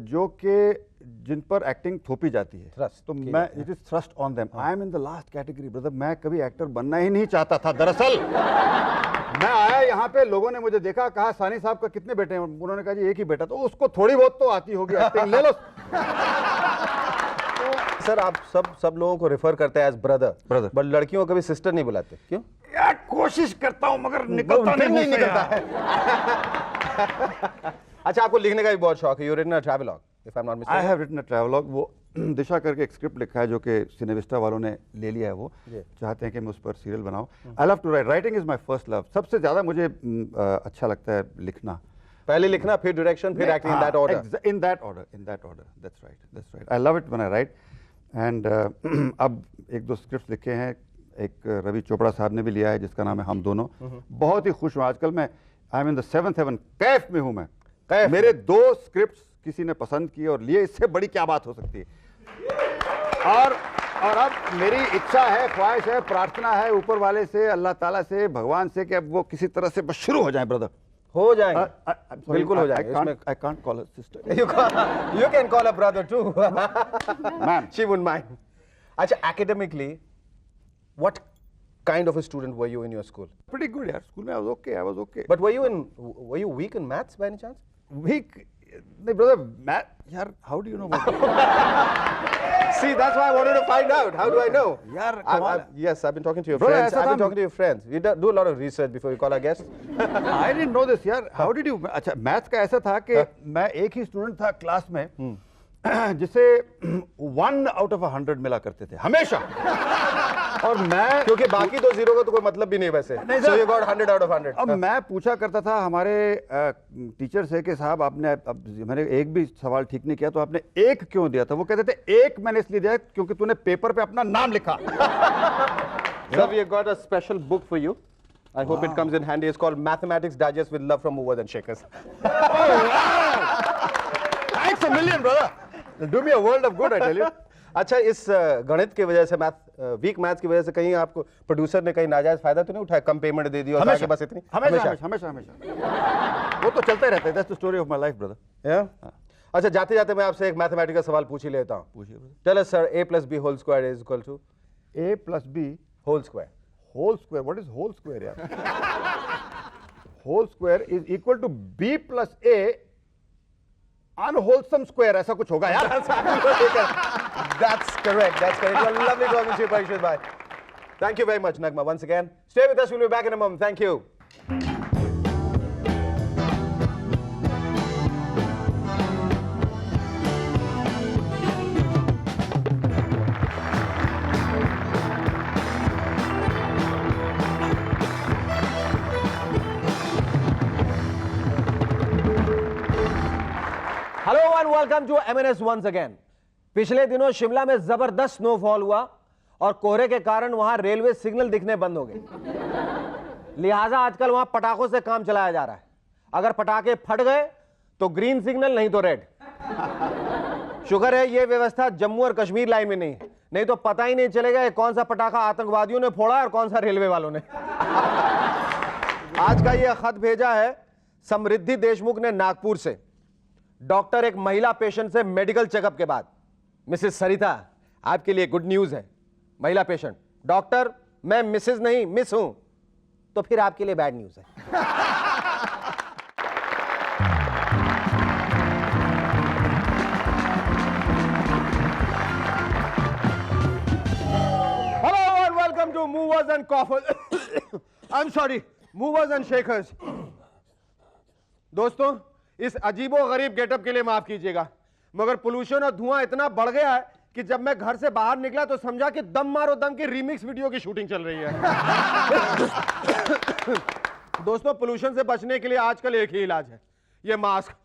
जो कि जिन पर एक्टिंग थोपी जाती है, Thrust तो की मैं it is thrust on them. I am in the last category brother. मैं कभी एक्टर बनना ही नहीं चाहता था दरअसल। मैं आया यहाँ पे, लोगों ने मुझे देखा, कहा सानी साहब का कितने बेटे हैं? उन्होंने कहा जी एक ही बेटा। तो उसको थोड़ी बहुत तो आती होगी एक्टिंग, ले लो। सर आप सब लोगों को रेफर करते हैं एज ब्रदर, Brother. बट लड़कियों को कभी सिस्टर नहीं बुलाते, क्यों? यार कोशिश करता हूँ मगर निकलता फिर नहीं निकलता है। अच्छा आपको लिखने का भी बहुत शौक है। You written a travelogue if I am not I mistaken. Have written a travelogue. वो दिशा करके एक स्क्रिप्ट लिखा है जो कि सिनेविस्टा वालों ने ले लिया है। वो चाहते हैं कि मैं उस पर सीरियल बनाऊं। I love to write, writing is my first love. सबसे ज्यादा मुझे अच्छा लगता है लिखना। पहले लिखना, फिर डायरेक्शन, फिर acting, in that order. In that order. That's right. I love it when I write. And अब एक दो स्क्रिप्ट लिखे हैं, एक रवि चोपड़ा साहब ने भी लिया है जिसका नाम है हम दोनों। बहुत ही खुश हूँ आजकल मैं। I am in the 7th heaven, Kaif में हूँ मैं। कैफ मेरे 2 स्क्रिप्ट किसी ने पसंद किए और लिए, इससे बड़ी क्या बात हो सकती है। और अब मेरी इच्छा है, ख्वाहिश है, प्रार्थना है ऊपर वाले से, अल्लाह ताला से, भगवान से कि अब वो किसी तरह से बस शुरू हो जाए ब्रदर। हो जाएंगे, बिल्कुल हो जाएंगे। I can't call her sister. You can call a brother too. Ma'am. She wouldn't mind. अच्छा, academically, what kind of a student were you in your school? Pretty good यार, स्कूल में I was okay. But were you weak in maths by any chance? Weak? नहीं brother, math यार, how do you know about that? See, that's why I wanted to find out. How do I know? यार कमाल है। Yes, I've been talking to your Brother, friends. ऐसा I've been था- talking to your friends. We do a lot of research before we call our guests. I didn't know this यार। How did you? अच्छा, मैथ्स का ऐसा था कि मैं एक ही स्टूडेंट था क्लास में जिसे 1 out of 100 मिला करते थे हमेशा। और मैं क्योंकि बाकी तो जीरो का तो कोई मतलब भी नहीं वैसे। नहीं So sir. you got 100 out of 100. अब मैं पूछा करता था हमारे टीचर से कि साहब आपने अब मैंने एक भी सवाल ठीक नहीं किया तो आपने 1 क्यों दिया था? वो कहते थे 1 मैंने इसलिए दिया क्योंकि तूने पेपर पे अपना नाम लिखा। Sir, we have got a special book for you. I hope it comes in handy. It's called Mathematics Digest with Love from Movers and Shakers. Thanks a million, brother. Do me a world of good, I tell you. अच्छा, इस गणित की वजह से वीक मैथ्स की वजह से कहीं आपको प्रोड्यूसर ने कहीं नाजायज फायदा तो नहीं उठाया, कम पेमेंट दे दी और कहा कि बस इतनी? हमेशा हमेशा हमेशा वो तो चलता ही रहता है. That's the story of my life, brother. अच्छा, जाते जाते मैं आपसे एक मैथमेटिकल सवाल पूछ ही लेता हूँ. पूछिए brother. Tell us, sir, a plus b whole square is equal to A plus B whole square. whole square. What is whole square, यार? Whole square is equal to B plus A unwholesome square. ऐसा कुछ होगा यार. That's correct. That's correct. It was lovely talking to you, Parikshit bhai. Thank you very much, Nagma. Once again, stay with us. We'll be back in a moment. Thank you. Hello and welcome to MNS once again. पिछले दिनों शिमला में जबरदस्त स्नोफॉल हुआ और कोहरे के कारण वहां रेलवे सिग्नल दिखने बंद हो गए. लिहाजा आजकल वहां पटाखों से काम चलाया जा रहा है. अगर पटाखे फट गए तो ग्रीन सिग्नल, नहीं तो रेड. शुक्र है ये व्यवस्था जम्मू और कश्मीर लाइन में नहीं है, नहीं तो पता ही नहीं चलेगा कौन सा पटाखा आतंकवादियों ने फोड़ा और कौन सा रेलवे वालों ने. आज का ये खत भेजा है समृद्धि देशमुख ने नागपुर से. डॉक्टर, एक महिला पेशेंट से मेडिकल चेकअप के बाद. मिसेस सरिता, आपके लिए गुड न्यूज है. महिला पेशेंट: डॉक्टर, मैं मिसेस नहीं मिस हूं. तो फिर आपके लिए बैड न्यूज है. Hello and welcome to movers and coffers. I am sorry, movers and shakers. दोस्तों, इस अजीबो गरीब गेटअप के लिए माफ कीजिएगा, मगर पोल्यूशन और धुआं इतना बढ़ गया है कि जब मैं घर से बाहर निकला तो समझा कि दम मारो दम की रीमिक्स वीडियो की शूटिंग चल रही है. दोस्तों, पोल्यूशन से बचने के लिए आजकल एक ही इलाज है, ये मास्क.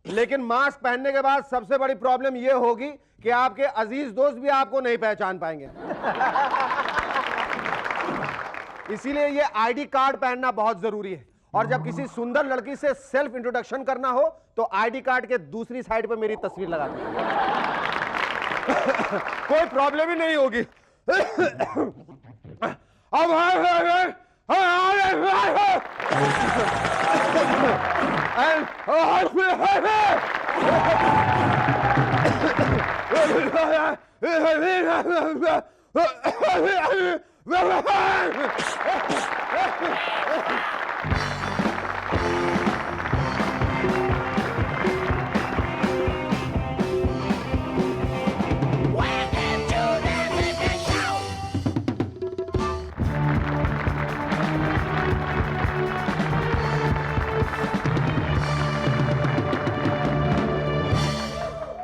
लेकिन मास्क पहनने के बाद सबसे बड़ी प्रॉब्लम यह होगी कि आपके अजीज दोस्त भी आपको नहीं पहचान पाएंगे. इसीलिए ये आईडी कार्ड पहनना बहुत जरूरी है. और जब किसी सुंदर लड़की से सेल्फ इंट्रोडक्शन करना हो तो आईडी कार्ड के दूसरी साइड पे मेरी तस्वीर लगा दो. कोई प्रॉब्लम ही नहीं होगी.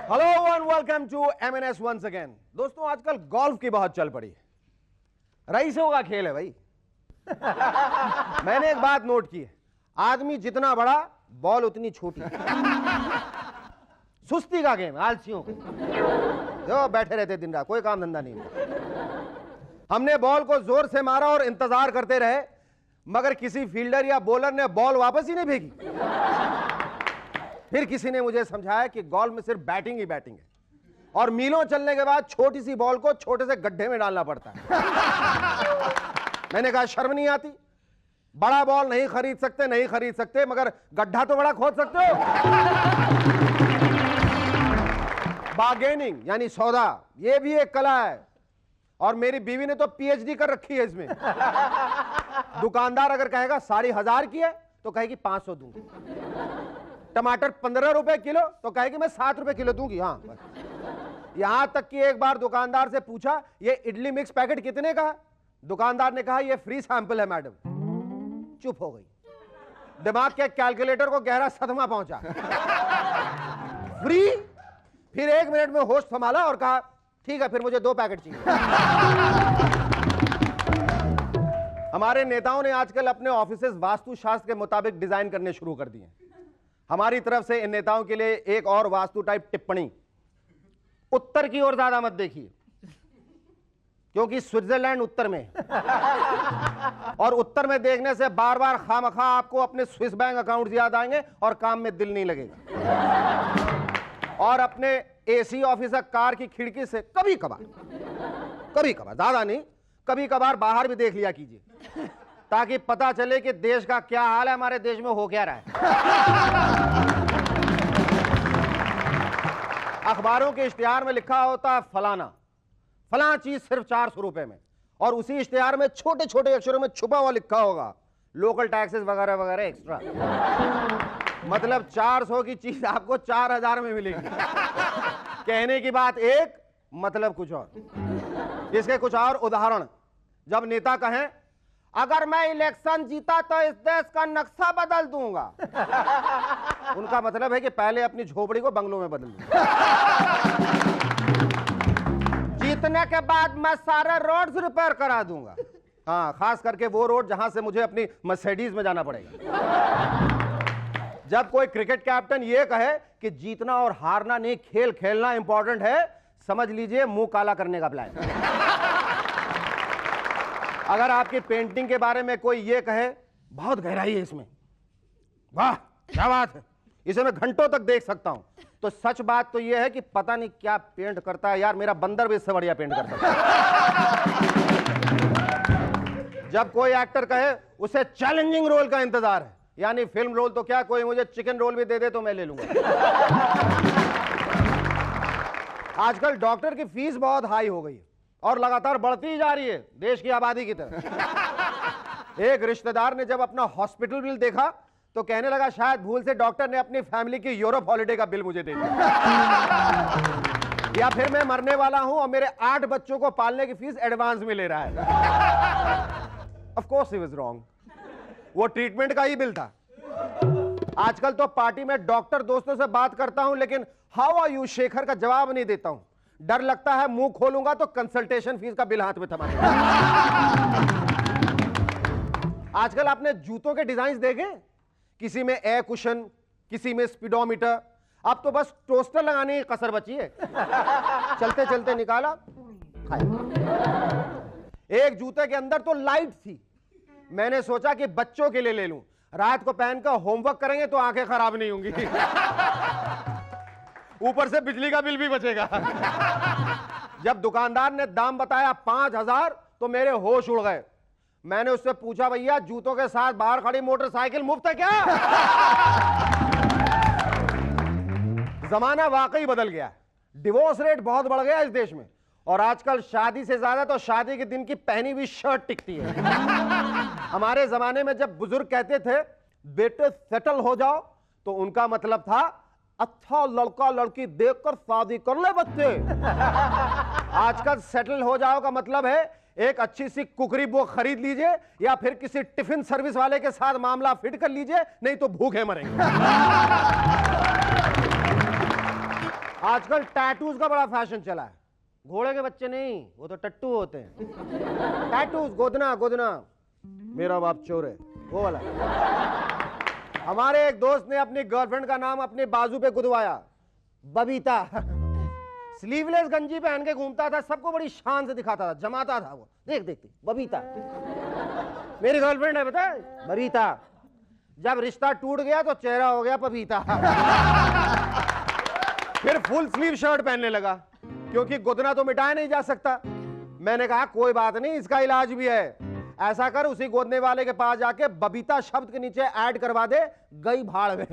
Hello and welcome to MNS once again. दोस्तों, आजकल गोल्फ की बहुत चल पड़ी है. रईसों का खेल है भाई. मैंने एक बात नोट की है, आदमी जितना बड़ा बॉल उतनी छोटी. सुस्ती का गेम, आलसियों का. जो बैठे रहते दिन रात, कोई काम धंधा नहीं. हमने बॉल को जोर से मारा और इंतजार करते रहे, मगर किसी फील्डर या बॉलर ने बॉल वापस ही नहीं भेजी. फिर किसी ने मुझे समझाया कि गोल्फ में सिर्फ बैटिंग ही बैटिंग है और मीलों चलने के बाद छोटी सी बॉल को छोटे से गड्ढे में डालना पड़ता है. मैंने कहा, शर्म नहीं आती? बड़ा बॉल नहीं खरीद सकते मगर गड्ढा तो बड़ा खोद सकते हो. बार्गेनिंग यानी सौदा, ये भी एक कला है और मेरी बीवी ने तो PhD कर रखी है इसमें. दुकानदार अगर कहेगा 10,500 की है तो कहेगी 500 दूंगी. टमाटर 15 रुपए किलो तो कहेगी मैं 7 रुपए किलो दूंगी. हाँ, यहां तक कि एक बार दुकानदार से पूछा, ये इडली मिक्स पैकेट कितने का? दुकानदार ने कहा, ये फ्री सैंपल है मैडम. चुप हो गई. दिमाग के कैलकुलेटर को गहरा सदमा पहुंचा. फ्री? फिर 1 मिनट में होश संभाला और कहा, ठीक है, फिर मुझे 2 पैकेट चाहिए. हमारे नेताओं ने आजकल अपने ऑफिसेज वास्तुशास्त्र के मुताबिक डिजाइन करने शुरू कर दिए. हमारी तरफ से इन नेताओं के लिए एक और वास्तु टाइप टिप्पणी: उत्तर की ओर ज्यादा मत देखिए, क्योंकि स्विट्जरलैंड उत्तर में है। और उत्तर में देखने से बार बार खामखा आपको अपने स्विस बैंक अकाउंट याद आएंगे और काम में दिल नहीं लगेगा। और अपने एसी ऑफिसर कार की खिड़की से कभी कभार, ज्यादा नहीं, कभी कभार बाहर भी देख लिया कीजिए, ताकि पता चले कि देश का क्या हाल है, हमारे देश में हो क्या रहा है। अखबारों के इश्तिहार में लिखा होता है फलाना चीज सिर्फ 400 रुपए में, और उसी इश्तिहार में छोटे छोटे अक्षरों में छुपा हुआ लिखा होगा लोकल टैक्सेस वगैरह वगैरह एक्स्ट्रा। मतलब 400 की चीज आपको 4000 में मिलेगी। कहने की बात एक, मतलब कुछ और। इसके कुछ और उदाहरण, जब नेता कहें अगर मैं इलेक्शन जीता तो इस देश का नक्शा बदल दूंगा, उनका मतलब है कि पहले अपनी झोपड़ी को बंगलों में बदल दूंगा। जीतने के बाद मैं सारे रोड्स रिपेयर करा दूंगा। हाँ, खास करके वो रोड जहां से मुझे अपनी मर्सिडीज में जाना पड़ेगा। जब कोई क्रिकेट कैप्टन ये कहे कि जीतना और हारना नहीं, खेल खेलना इंपॉर्टेंट है, समझ लीजिए मुंह काला करने का प्लान। अगर आपकी पेंटिंग के बारे में कोई ये कहे बहुत गहराई है इसमें, वाह क्या बात है, इसे मैं घंटों तक देख सकता हूं, तो सच बात तो यह है कि पता नहीं क्या पेंट करता है यार, मेरा बंदर भी इससे बढ़िया पेंट करता है। जब कोई एक्टर कहे उसे चैलेंजिंग रोल का इंतजार है, यानी फिल्म रोल तो क्या, कोई मुझे चिकन रोल भी दे दे तो मैं ले लूंगा। आजकल डॉक्टर की फीस बहुत हाई हो गई है और लगातार बढ़ती ही जा रही है देश की आबादी की तरह। एक रिश्तेदार ने जब अपना हॉस्पिटल बिल देखा तो कहने लगा शायद भूल से डॉक्टर ने अपनी फैमिली की यूरोप हॉलिडे का बिल मुझे दे दिया, या फिर मैं मरने वाला हूं और मेरे 8 बच्चों को पालने की फीस एडवांस में ले रहा है। Of course he was wrong, वो ट्रीटमेंट का ही बिल था। आजकल तो पार्टी में डॉक्टर दोस्तों से बात करता हूं, लेकिन हाउ आर यू शेखर का जवाब नहीं देता हूं। डर लगता है मुंह खोलूंगा तो कंसल्टेशन फीस का बिल हाथ में थमा। आजकल आपने जूतों के डिजाइन देखे, किसी में एयर कुशन, किसी में स्पीडोमीटर, अब तो बस टोस्टर लगाने की कसर बची है। चलते चलते निकाला, खाया। एक जूते के अंदर तो लाइट थी, मैंने सोचा कि बच्चों के लिए ले लूं, रात को पहनकर होमवर्क करेंगे तो आंखें खराब नहीं होंगी, ऊपर से बिजली का बिल भी बचेगा। जब दुकानदार ने दाम बताया 5000 तो मेरे होश उड़ गए। मैंने उससे पूछा भैया जूतों के साथ बाहर खड़ी मोटरसाइकिल मुफ्त है क्या? जमाना वाकई बदल गया, डिवोर्स रेट बहुत बढ़ गया इस देश में, और आजकल शादी से ज्यादा तो शादी के दिन की पहनी हुई शर्ट टिकती है। हमारे जमाने में जब बुजुर्ग कहते थे बेटे सेटल हो जाओ, तो उनका मतलब था अच्छा लड़का लड़की देखकर शादी कर ले बच्चे। आजकल सेटल हो जाओ का मतलब है एक अच्छी सी कुकरी वो खरीद लीजिए, या फिर किसी टिफिन सर्विस वाले के साथ मामला फिट कर लीजिए, नहीं तो भूखे मरेंगे। आजकल टैटूज का बड़ा फैशन चला है, घोड़े के बच्चे नहीं, वो तो टट्टू होते हैं। टैटूज, गोदना गोदना, मेरा बाप चोर है, वो वाला। हमारे एक दोस्त ने अपनी गर्लफ्रेंड का नाम अपने बाजू पे गुदवाया, बबीता। स्लीवलेस गंजी पहन के घूमता था, सबको बड़ी शान से दिखाता था, जमाता था वो, देख देखते बबीता मेरी गर्लफ्रेंड है, बता बबीता। जब रिश्ता टूट गया तो चेहरा हो गया पपीता। फिर फुल स्लीव शर्ट पहनने लगा, क्योंकि गुदना तो मिटाया नहीं जा सकता। मैंने कहा कोई बात नहीं, इसका इलाज भी है। ऐसा कर उसी गोदने वाले के पास जाके बबीता शब्द के नीचे ऐड करवा दे, गई भाड़ में।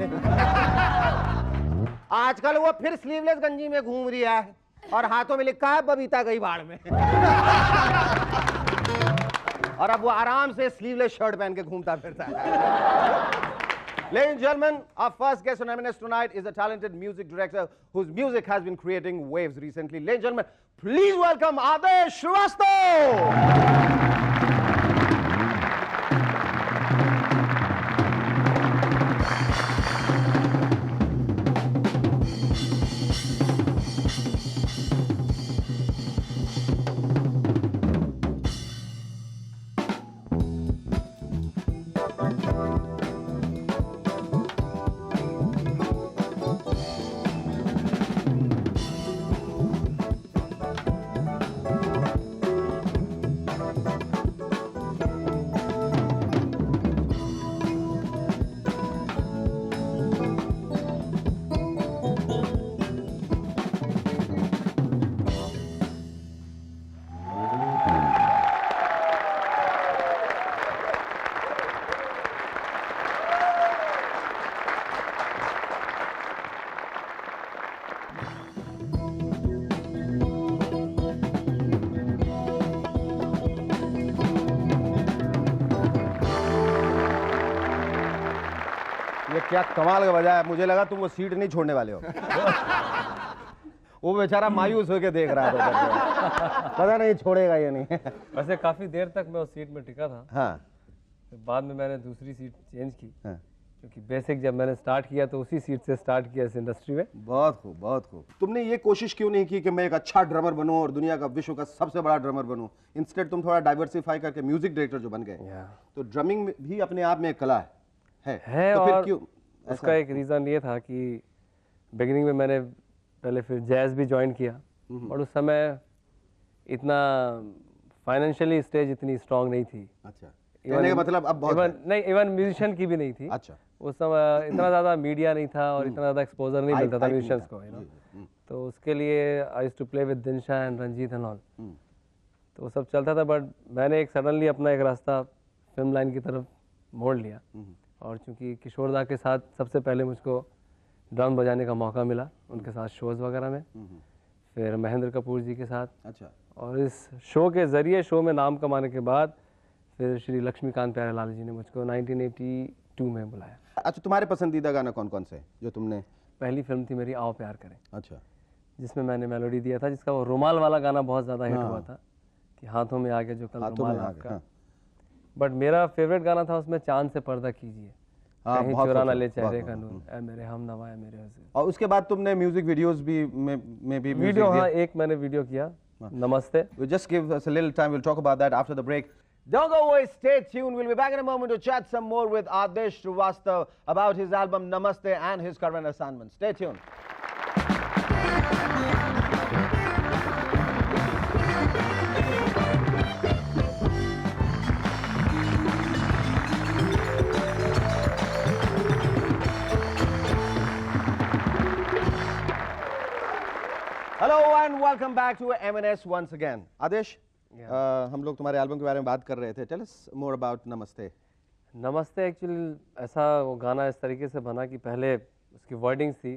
आजकल वो फिर स्लीवलेस गंजी में घूम रही है और हाथों में लिखा है बबीता गई भाड़ में। और अब वो आराम से स्लीवलेस शर्ट पहन के घूमता फिरता है। Ladies and gentlemen, our first guest on M&S tonight is a talented music director whose music has been creating waves recently. Ladies and gentlemen, please welcome Adesh Shrivastava. क्या कमाल का बजाया, मुझे लगा तुम वो सीट नहीं छोड़ने वाले हो। वो बेचारा मायूस होकर देख रहा था, पता नहीं छोड़ेगा या नहीं। वैसे काफ़ी देर तक मैं उस सीट में टिका था। हाँ फिर बाद में मैंने दूसरी सीट चेंज की, हाँ, क्योंकि बेसिक जब मैंने स्टार्ट किया तो उसी सीट से स्टार्ट किया इस इंडस्ट्री में। बहुत खूब बहुत खूब। तुमने ये कोशिश क्यों नहीं की कि मैं एक अच्छा ड्रमर बनूं और दुनिया का विश्व का सबसे बड़ा ड्रमर बनूं? इंस्टेड तुम थोड़ा डाइवर्सिफाई करके म्यूजिक डायरेक्टर जो बन गए। तो ड्रमिंग भी अपने आप में एक कला है तो फिर और क्यों उसका एक रीज़न ये था कि बिगिनिंग में मैंने पहले फिर जैज़ भी ज्वाइन किया, और उस समय इतना फाइनेंशियली स्टेज इतनी स्ट्रांग नहीं थी। अच्छा, कहने का मतलब अब बहुत है। नहीं, इवन म्यूजिशियन की भी नहीं थी। अच्छा, उस समय इतना ज़्यादा मीडिया नहीं था और इतना ज़्यादा एक्सपोजर नहीं मिलता था hype नहीं म्यूजिशियंस था। को, यू नो। जी, जी, तो उसके लिए I used to play with Dinshaw and Ranjit and all. तो वो सब चलता था, बट मैंने एक सडनली अपना एक रास्ता फिल्म लाइन की तरफ मोड़ लिया। और चूंकि किशोर दा के साथ सबसे पहले मुझको ड्रम बजाने का मौका मिला, उनके साथ शोज़ वगैरह में, फिर महेंद्र कपूर जी के साथ, अच्छा, और इस शो के ज़रिए शो में नाम कमाने के बाद फिर श्री लक्ष्मीकांत प्यारेलाल जी ने मुझको 1982 में बुलाया। अच्छा, तुम्हारे पसंदीदा गाना कौन कौन से जो तुमने? पहली फिल्म थी मेरी आओ प्यार करें, अच्छा, जिसमें मैंने मेलोडी दिया था, जिसका वो रुमाल वाला गाना बहुत ज़्यादा हिट हुआ था कि हाथों में आ गया जो कल हाथों में रुमाल आ गया, आपका। हाँ। बट मेरा फेवरेट गाना था उसमें चांद से पर्दा कीजिए, हाँ, कहीं बहुत चुरा ना खूबसूरत, ले चेहरे बहुत, का नूर, ऐ मेरे हम नवा है मेरे हज़ूर। और उसके बाद तुमने म्यूजिक वीडियोस भी में भी वीडियो, हाँ, एक मैंने वीडियो किया, नमस्ते। We'll just give us a little time. We'll talk about that after the break. Don't go away. Stay tuned. We'll be back in a moment to chat some more with Adesh Srivastav about his album Namaste and his current assignment. Stay tuned. Hello and welcome back to M&S once again. Adesh, हम लोग तुम्हारे एल्बम के बारे में बात कर रहे थे. Tell us more about Namaste. नमस्ते एक्चुअली ऐसा वो गाना इस तरीके से बना कि पहले उसकी वर्डिंग्स थी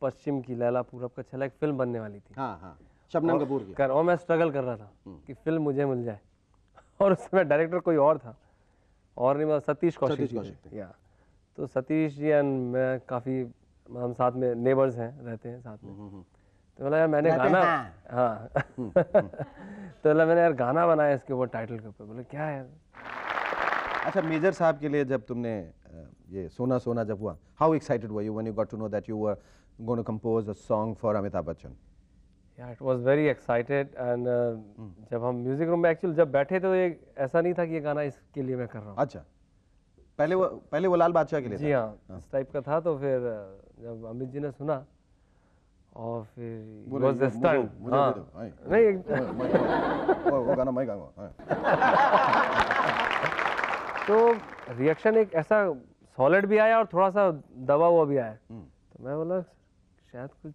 पश्चिम की लैला पूरब का छला, एक फिल्म बनने वाली थी। हाँ हाँ, शबनम कपूर की। और मैं स्ट्रगल कर रहा था कि फिल्म मुझे मिल जाए, और उस समय डायरेक्टर कोई और था, और नहीं, मतलब सतीश कौशिक जी। या तो सतीश जी एंड मैं काफ़ी, हम साथ में नेबर्स हैं, रहते हैं साथ में। तो बोला यार मैंने गाना, हाँ तो बोला मैंने यार गाना बनाया इसके ऊपर, टाइटल के ऊपर। बोले क्या है? अच्छा, मेजर साहब के लिए जब तुमने ये सोना सोना जब हुआ, how excited were you when you got to know that you were going to compose a song for Amitabh Bachchan? या it was very excited, and जब हम म्यूजिक रूम में एक्चुअली जब बैठे तो ये ऐसा नहीं था कि ये गाना इसके लिए मैं कर रहा हूँ। अच्छा, पहले वो लाल बादशाह के लिए जी था? हाँ, इस टाइप का था। तो फिर जब अमित जी ने सुना और फिर बोले, was a मुझे- stunt, मुझे हाँ, दे दो, हाँ। नहीं वो गाना मैं गाऊंगा। तो रिएक्शन एक ऐसा सॉलिड भी आया और थोड़ा सा दबा हुआ भी आया। तो मैं बोला शायद कुछ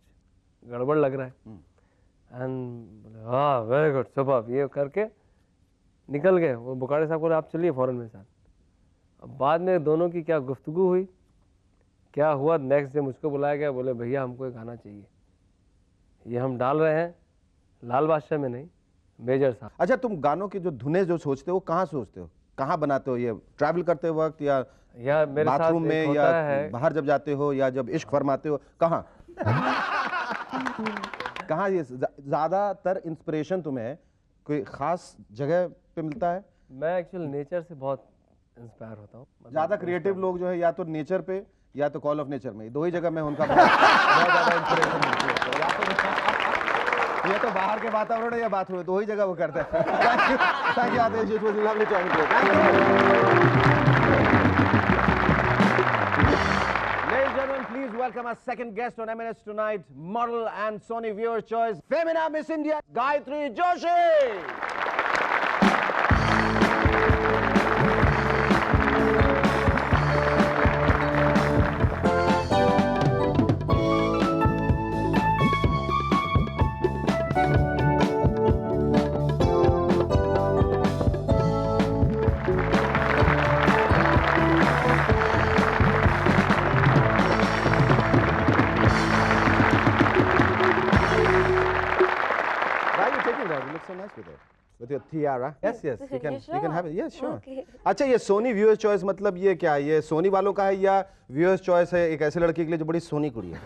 गड़बड़ लग रहा है, एंड बोले हाँ वेरी गुड सुपर, ये करके निकल गए। वो बुखारी साहब को आप चलिए फौरन मेरे साथ। अब बाद में दोनों की क्या गुफ्तगू हुई, क्या हुआ, नेक्स्ट डे मुझको बुलाया गया, बोले भैया हमको ये गाना चाहिए, ये हम डाल रहे हैं लाल बादशाह में नहीं, मेजर साहब। अच्छा, तुम गानों की जो धुनें जो सोचते हो, कहाँ सोचते हो, कहाँ बनाते हो? ये ट्रैवल करते वक्त या मेरे साथ बाथरूम एक में, होता या है, बाहर जब जाते हो, या जब इश्क फरमाते हो, कहाँ? कहाँ ये ज्यादातर इंस्पिरेशन तुम्हें कोई खास जगह पे मिलता है? मैं एक्चुअली नेचर से बहुत इंस्पायर होता हूँ। ज्यादा क्रिएटिव लोग जो है या तो नेचर पे या तो कॉल ऑफ नेचर में, दो ही जगह में उनका बहुत ज्यादा इंस्पिरेशन मिलती है। तो या तो ये तो बाहर के वातावरण है या बाथरूम, दो ही जगह वो करते हैं। Thank you Adesh, it was lovely talking to you. Ladies and gentlemen, please welcome our second guest on M&S tonight, model and Sony viewer choice, Femina Miss India, Gayatri Joshi. Why are you taking that? You look so nice with it. With your tiara. Yes, yes. You can sure? have it. Yes, sure. Okay. अच्छा ये सोनी व्यूअर्स चॉइस मतलब ये क्या ये सोनी वालों का है या व्यूअर्स चॉइस है एक ऐसे लड़की के लिए जो बड़ी सोनी कुड़ी है?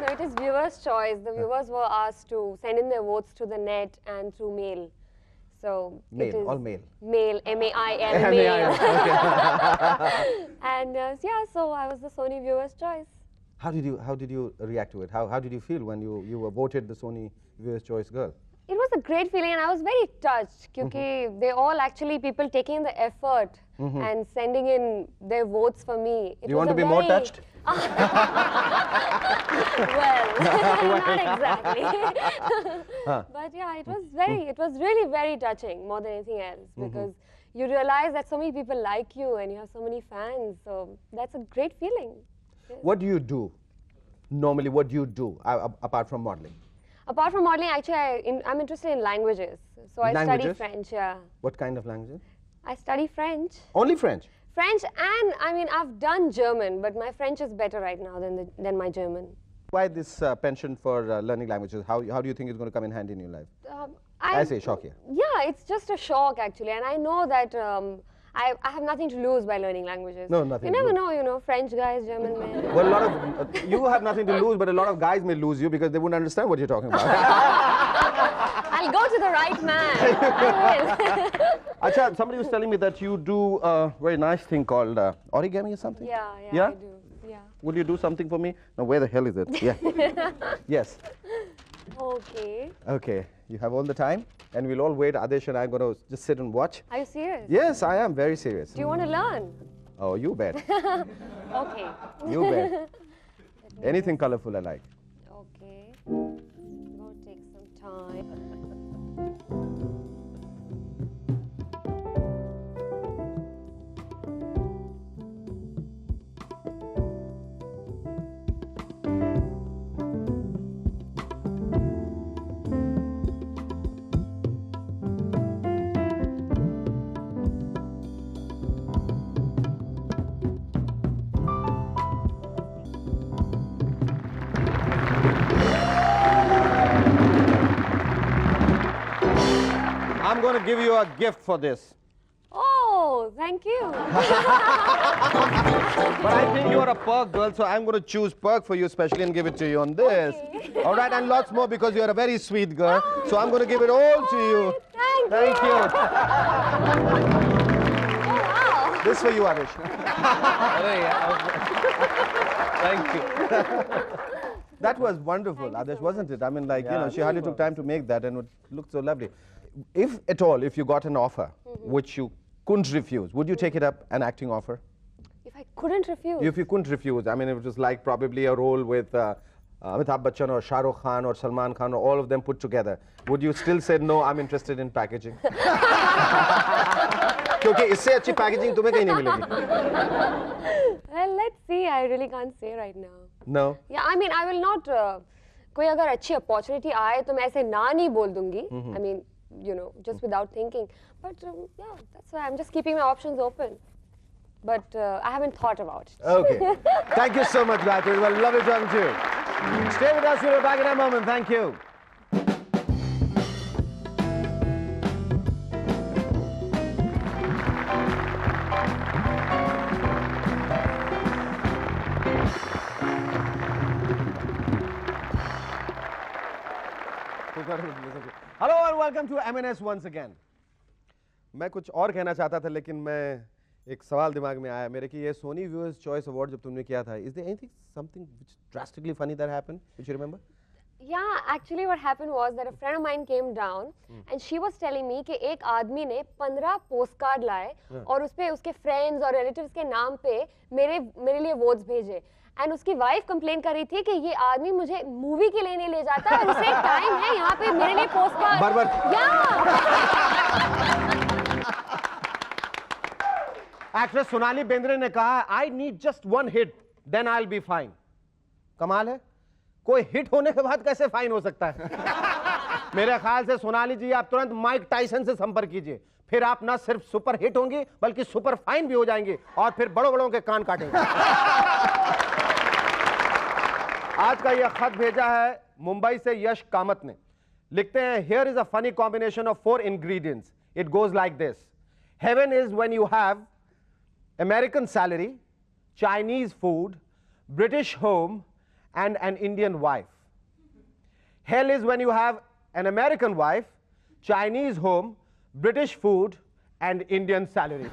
No, it is viewers' choice. The viewers were asked to send in their votes to the net and through mail. So Mail, it is all mail. Mail, M-A-I-L, M-A-I-L, mail. And yeah, so I was the Sony viewers' choice. How did you react to it? How did you feel when you were voted the Sony viewers choice girl? It was a great feeling and I was very touched because they all actually people taking the effort and sending in their votes for me. It Do you was want to a be more very- touched? Well, not exactly. But yeah, it was really very touching more than anything else because you realize that so many people like you and you have so many fans. So that's a great feeling. What do you do? Normally, what do you do apart from modeling? Apart from modeling, actually, I'm interested in languages. So I study Languages? French, yeah. What kind of languages? I study French. Only French. French and, I mean, I've done German, but my French is better right now than my German. Why this penchant for learning languages? How do you think it's going to come in handy in your life? I say shock here. Yeah, it's just a shock actually, and I know that I have nothing to lose by learning languages. No, nothing You to never lose. know, you know, French guys, German men. Well, a lot of you have nothing to lose, but a lot of guys may lose you because they wouldn't understand what you're talking about. I'll go to the right man. I will. Acha, somebody was telling me that you do a very nice thing called origami or something. Yeah, Yeah? I do. Yeah. Would you do something for me? Now, where the hell is it? Yeah. Yes. Okay. Okay. You have all the time, and we'll all wait. Adesh and I are going to just sit and watch. Are you serious? Yes, I am very serious. Do you want to learn? Oh, you bet. Okay. You bet. Anything colorful I like. Okay. It's going to take some time. I'm going to give you a gift for this. Oh, thank you. But I think you're a perk girl, so I'm going to choose perk for you specially and give it to you on this. Okay. All right, and lots more because you're a very sweet girl. So I'm going to give it all to you. Thank you. you. Oh, wow. This for you, Arish. Thank you. That was wonderful, Adesh, wasn't it? I mean, like, you know, she hardly took time to make that and it looked so lovely. If at all, if you got an offer which you couldn't refuse, would you take it up, an acting offer? If I couldn't refuse. If you couldn't refuse, I mean, it was like probably a role with Amitabh Bachchan or Shah Rukh Khan or Salman Khan or all of them put together, would you still say, no, I'm interested in packaging? क्योंकि इससे अच्छी पैकेजिंग तुम्हें कहीं नहीं मिलेगी. Well, let's see. I really can't say right now. No. Yeah, I mean, I will not. कोई अगर अच्छी opportunity आए तो मैं ऐसे ना नहीं बोल दूंगी. I mean, you know, just without thinking. But yeah, that's why I'm just keeping my options open. But I haven't thought about it. Okay. Thank you so much, Gayatri. Well, lovely talking to you. Stay with us. We'll be back in a moment. Thank you. Hello and welcome to MNS once again. मैं कुछ और कहना चाहता था लेकिन मैं एक सवाल दिमाग में आया मेरे कि ये सोनी व्यूअर्स चॉइस अवार्ड जब तुमने किया था, is there anything something which drastically funny that happened which you remember? Yeah, actually what happened was that a friend of mine came down and she was telling me कि एक आदमी ने 15 पोस्ट कार्ड लाए और उसपे उसके फ्रेंड्स और रिलेटिव्स के नाम पे मेरे लिए वोट्स भेजे एंड उसकी वाइफ कंप्लेन कर रही थी कि ये आदमी मुझे मूवी के लिए नहीं ले जाता और उसे टाइम है यहाँ पे मेरे लिए post card actress Sonali Bendre ने कहा I need just one hit then I will be fine. कमाल है, कोई हिट होने के बाद कैसे फाइन हो सकता है? मेरे ख्याल से सोनाली जी आप तुरंत माइक टाइसन से संपर्क कीजिए, फिर आप ना सिर्फ सुपर हिट होंगे बल्कि सुपर फाइन भी हो जाएंगे और फिर बड़ों बड़ों के कान काटेंगे. आज का यह खत भेजा है मुंबई से यश कामत ने. लिखते हैं, here is a funny combination of 4 ingredients. It goes like this. Heaven is when you have American salary, Chinese food, British home, and an Indian wife. Hell is when you have an American wife, Chinese home, British food, and Indian salary.